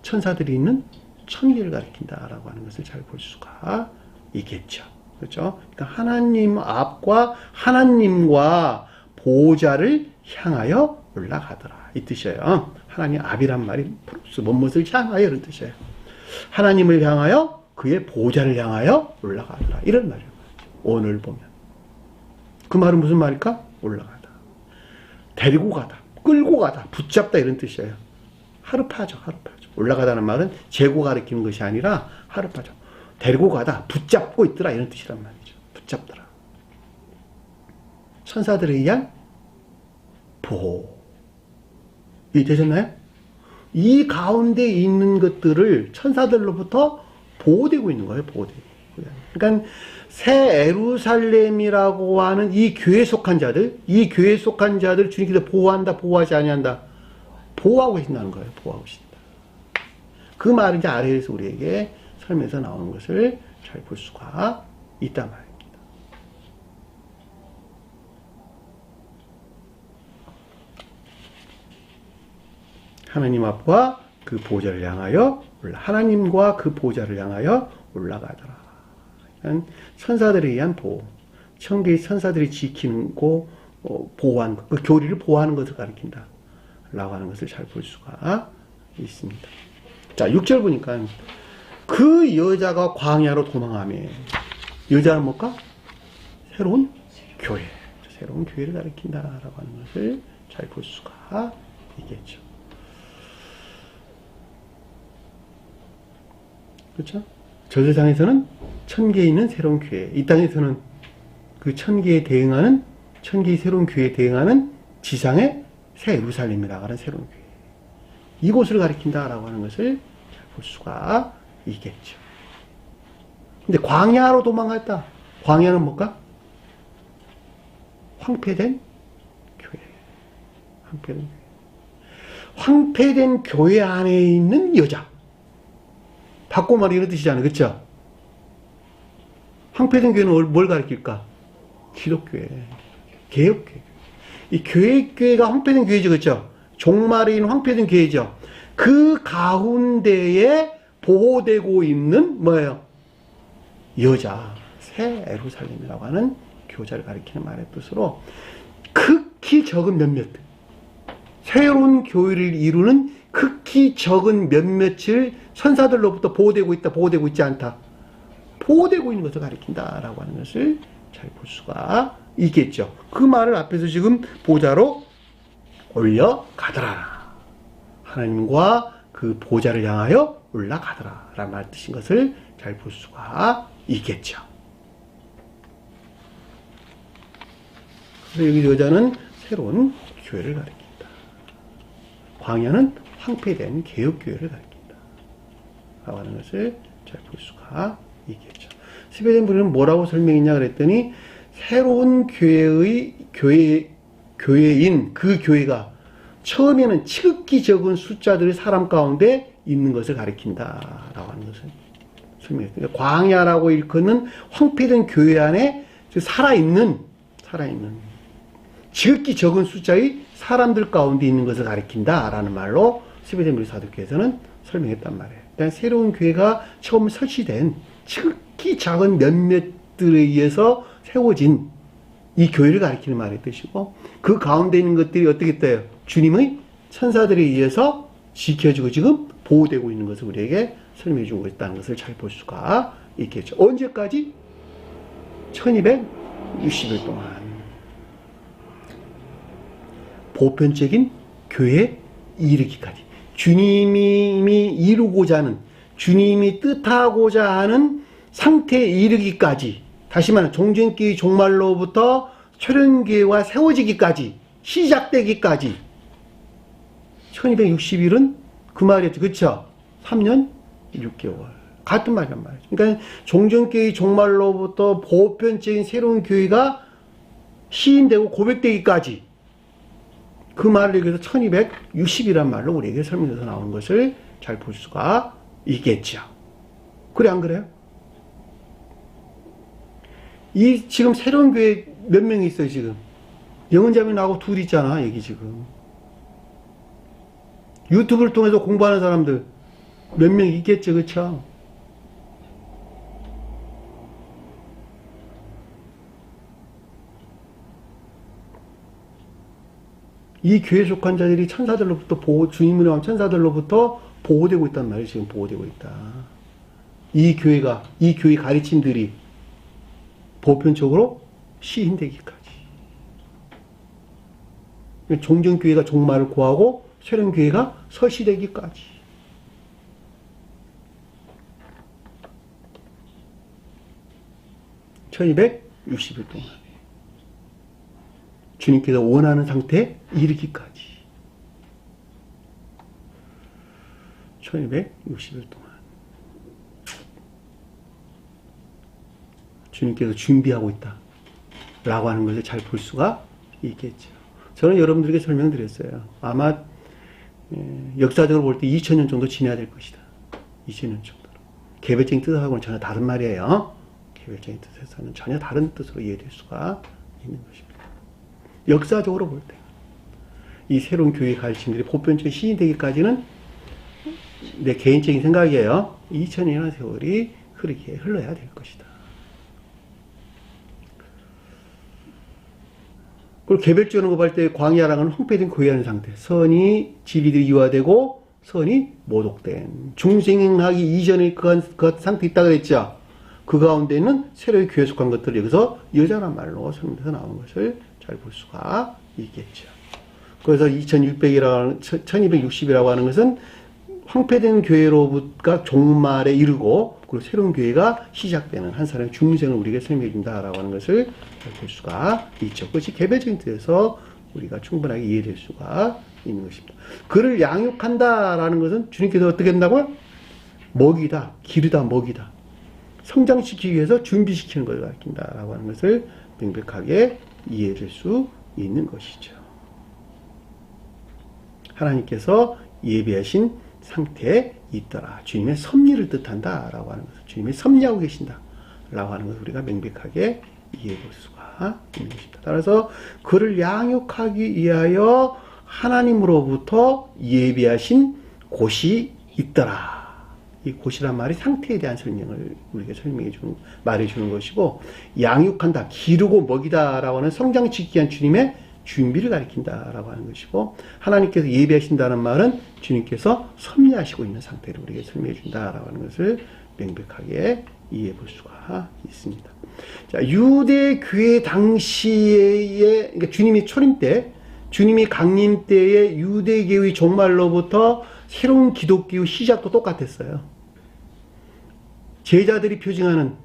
천사들이 있는 천계를 가리킨다라고 하는 것을 잘 볼 수가 있겠죠. 그렇죠? 그러니까 하나님 앞과 하나님과 보좌를 향하여 올라가더라. 이 뜻이에요. 하나님 앞이란 말이 프로스 무엇을 향하여 이런 뜻이에요. 하나님을 향하여 그의 보좌를 향하여 올라가더라. 이런 말이에요. 오늘 보면. 그 말은 무슨 말일까? 올라가다. 데리고 가다. 끌고 가다. 붙잡다 이런 뜻이에요. 하르파죠. 하르파죠. 올라가다는 말은 재고 가리키는 것이 아니라 하르파죠. 데리고 가다. 붙잡고 있더라. 이런 뜻이란 말이죠. 붙잡더라. 천사들에 의한 보호. 이해되셨나요? 이 가운데 있는 것들을 천사들로부터 보호되고 있는 거예요. 보호되고. 그러니까 새 예루살렘이라고 하는 이 교회에 속한 자들, 이 교회에 속한 자들 주님께서 보호한다, 보호하지 아니한다. 보호하고 계신다는 거예요. 보호하고 계신다. 그 말은 이제 아래에서 우리에게 설명에서 나오는 것을 잘 볼 수가 있단 말입니다. 하나님 앞과 그 보좌를 향하여 하나님과 그 보좌를 향하여 올라가더라. 천사들에 의한 보호, 천계의 천사들이 지키는 거, 보호하는 것, 그 교리를 보호하는 것을 가리킨다. 라고 하는 것을 잘 볼 수가 있습니다. 자, 6절 보니까 그 여자가 광야로 도망하며, 여자는 뭘까? 새로운 교회, 새로운 교회를 가리킨다라고 하는 것을 잘 볼 수가 있겠죠. 그렇죠? 저 세상에서는 천계에 있는 새로운 교회, 이 땅에서는 그 천계에 대응하는, 천계의 새로운 교회에 대응하는 지상의 새 예루살렘이라고 하는 새로운 교회. 이곳을 가리킨다라고 하는 것을 잘 볼 수가 있겠죠. 근데 광야로 도망갔다. 광야는 뭘까? 황폐된 교회. 황폐된 교회. 황폐된 교회 안에 있는 여자. 바꿔 말이 이런 뜻이잖아요. 그렇죠? 황폐된 교회는 뭘 가리킬까? 기독교회, 개혁교회. 이 교회가 황폐된 교회죠. 그렇죠? 종말에 있는 황폐된 교회죠. 그 가운데에 보호되고 있는 뭐예요? 여자, 새 예루살렘이라고 하는 교자를 가리키는 말의 뜻으로 극히 적은 몇몇, 새로운 교회를 이루는 극히 적은 몇몇을 천사들로부터 보호되고 있다, 보호되고 있지 않다. 보호되고 있는 것을 가리킨다라고 하는 것을 잘 볼 수가 있겠죠. 그 말을 앞에서 지금 보좌로 올려가더라. 하나님과 그 보좌를 향하여 올라가더라. 라는 말 뜻인 것을 잘 볼 수가 있겠죠. 그래서 여기 여자는 새로운 교회를 가리킨다. 광야는 황폐된 개혁교회를 가리킨다. 라고 하는 것을 잘 볼 수가 있겠죠. 스웨덴부리는 뭐라고 설명했냐 그랬더니 새로운 교회인 그 교회가 처음에는 지극히 적은 숫자들의 사람 가운데 있는 것을 가리킨다라고 하는 것을 설명했어요. 광야라고 일컫는 황폐된 교회 안에 살아있는 지극히 적은 숫자의 사람들 가운데 있는 것을 가리킨다라는 말로 스웨덴부리 사도교에서는 설명했단 말이에요. 그러니까 새로운 교회가 처음 설치된 지극히 작은 몇몇들에 의해서 세워진 이 교회를 가리키는 말의 뜻이고, 그 가운데 있는 것들이 어떻게 돼요? 주님의 천사들에 의해서 지켜지고 지금 보호되고 있는 것을 우리에게 설명해 주고 있다는 것을 잘 볼 수가 있겠죠. 언제까지? 1260일 동안 보편적인 교회에 이르기까지, 주님이 이루고자 하는, 주님이 뜻하고자 하는 상태에 이르기까지, 다시 말하면 종전기의 종말로부터 초련교회가 세워지기까지, 시작되기까지 1260일은 그 말이었죠. 그렇죠? 3년 6개월. 같은 말이란 말이죠. 그러니까 종전교회의 종말로부터 보편적인 새로운 교회가 시인되고 고백되기까지 그 말을 여기서 1260이란 말로 우리에게 설명해서 나오는 것을 잘 볼 수가 있겠죠. 그래, 안 그래요? 이 지금 새로운 교회 몇 명이 있어요, 지금? 영은자매 나하고 둘 있잖아, 여기 지금. 유튜브를 통해서 공부하는 사람들 몇 명 있겠죠, 그쵸? 이 교회에 속한 자들이 천사들로부터 주님으로 한 천사들로부터 보호되고 있단 말이에요. 지금 보호되고 있다. 이 교회 가르침들이 보편적으로 시인되기까지. 종전교회가 종말을 고하고 새로운 교회가 설치되기까지. (1260일) 동안 주님께서 원하는 상태에 이르기까지 1260일 동안 주님께서 준비하고 있다 라고 하는 것을 잘 볼 수가 있겠죠. 저는 여러분들에게 설명드렸어요. 아마 역사적으로 볼 때 2000년 정도 지나야 될 것이다. 2000년 정도. 개별적인 뜻하고는 전혀 다른 말이에요. 개별적인 뜻에서는 전혀 다른 뜻으로 이해될 수가 있는 것입니다. 역사적으로 볼 때 이 새로운 교회 가르침들이 보편적인 시인이 되기까지는 내 개인적인 생각이에요. 2000년의 세월이 그렇게 흘러야 될 것이다. 그리고 개별적으로 볼 때 광야라는 황폐된 고유한 상태, 선이 진리들이 이화되고 선이 모독된 중생하기 이전의 그 상태에 있다고 그랬죠. 그 가운데는 새로이 교회에 속한 것들을 여기서 여자란 말로 설명해서 나온 것을 잘 볼 수가 있겠죠. 그래서 1260이라고 하는 것은 황폐된 교회로부터 종말에 이르고 그리고 새로운 교회가 시작되는 한 사람의 중생을 우리에게 설명해 준다라고 하는 것을 잘 볼 수가 있죠. 그것이 개별적인 뜻에서 우리가 충분하게 이해될 수가 있는 것입니다. 그를 양육한다라는 것은 주님께서 어떻게 한다고요? 먹이다, 기르다, 먹이다. 성장시키기 위해서 준비시키는 것을 가르친다라고 하는 것을 명백하게 이해될 수 있는 것이죠. 하나님께서 예비하신 상태에 있더라. 주님의 섭리를 뜻한다라고 하는 것을 주님이 섭리하고 계신다라고 하는 것을 우리가 명백하게 이해해 볼 수가 있는 것입니다. 따라서 그를 양육하기 위하여 하나님으로부터 예비하신 곳이 있더라. 이 곳이란 말이 상태에 대한 설명을 우리에게 말해주는 것이고, 양육한다, 기르고 먹이다라고 하는 성장시키기 위한 주님의 준비를 가리킨다라고 하는 것이고, 하나님께서 예비하신다는 말은 주님께서 섭리하시고 있는 상태를 우리에게 설명해 준다라고 하는 것을 명백하게 이해해 볼 수가 있습니다. 자, 유대 교회 당시에, 그러니까 주님이 초림 때, 주님이 강림 때의 유대교의 종말로부터 새로운 기독교의 시작도 똑같았어요. 제자들이 표징하는,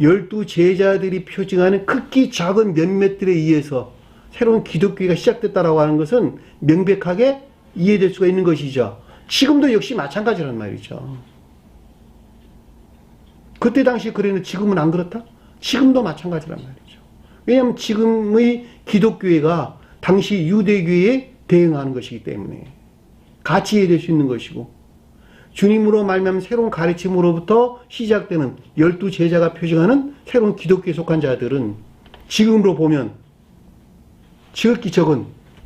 12제자들이 표징하는 극히 작은 몇몇들에 의해서 새로운 기독교가 시작됐다라고 하는 것은 명백하게 이해될 수가 있는 것이죠. 지금도 역시 마찬가지란 말이죠. 그때 당시 그랬는데 지금은 안 그렇다? 지금도 마찬가지란 말이죠. 왜냐하면 지금의 기독교회가 당시 유대교회에 대응하는 것이기 때문에 같이 이해될 수 있는 것이고, 주님으로 말미암은 새로운 가르침으로부터 시작되는 12제자가 표징하는 새로운 기독교에 속한 자들은 지금으로 보면 지극히 적은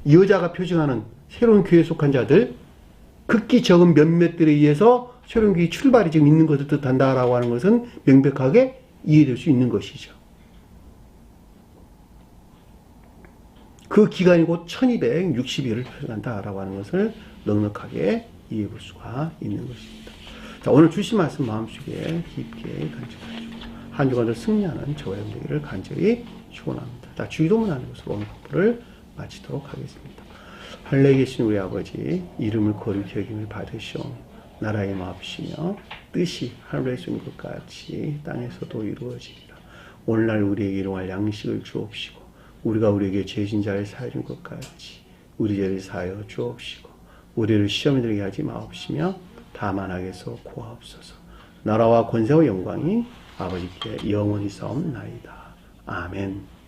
여자가 표징하는 새로운 교회에 속한 자들, 극히 적은 몇몇들에 의해서 새로운 교회의 출발이 지금 있는 것을 뜻한다라고 하는 것은 명백하게 이해될 수 있는 것이죠. 그 기간이 곧 1260일을 표현한다라고 하는 것을 넉넉하게 이해해 볼 수가 있는 것입니다. 자, 오늘 주신 말씀 마음속에 깊게 간직하시고 한 주간을 승리하는 저와 여러분들을 간절히 축원합니다. 자, 주기도문 하는 것으로 오늘 공부를 마치도록 하겠습니다. 하늘에 계신 우리 아버지, 이름을 거룩히 여김을 받으시오. 나라의 마옵시며 뜻이 하늘에서 이룬 것 같이 땅에서도 이루어지리라. 오늘날 우리에게 일용할 양식을 주옵시고, 우리가 우리에게 죄진 자를 사하여 준 것 같이 우리 죄를 사하여 주옵시고, 우리를 시험에 들게 하지 마옵시며 다만 악에서 구하옵소서. 나라와 권세와 영광이 아버지께 영원히 싸움나이다. 아멘.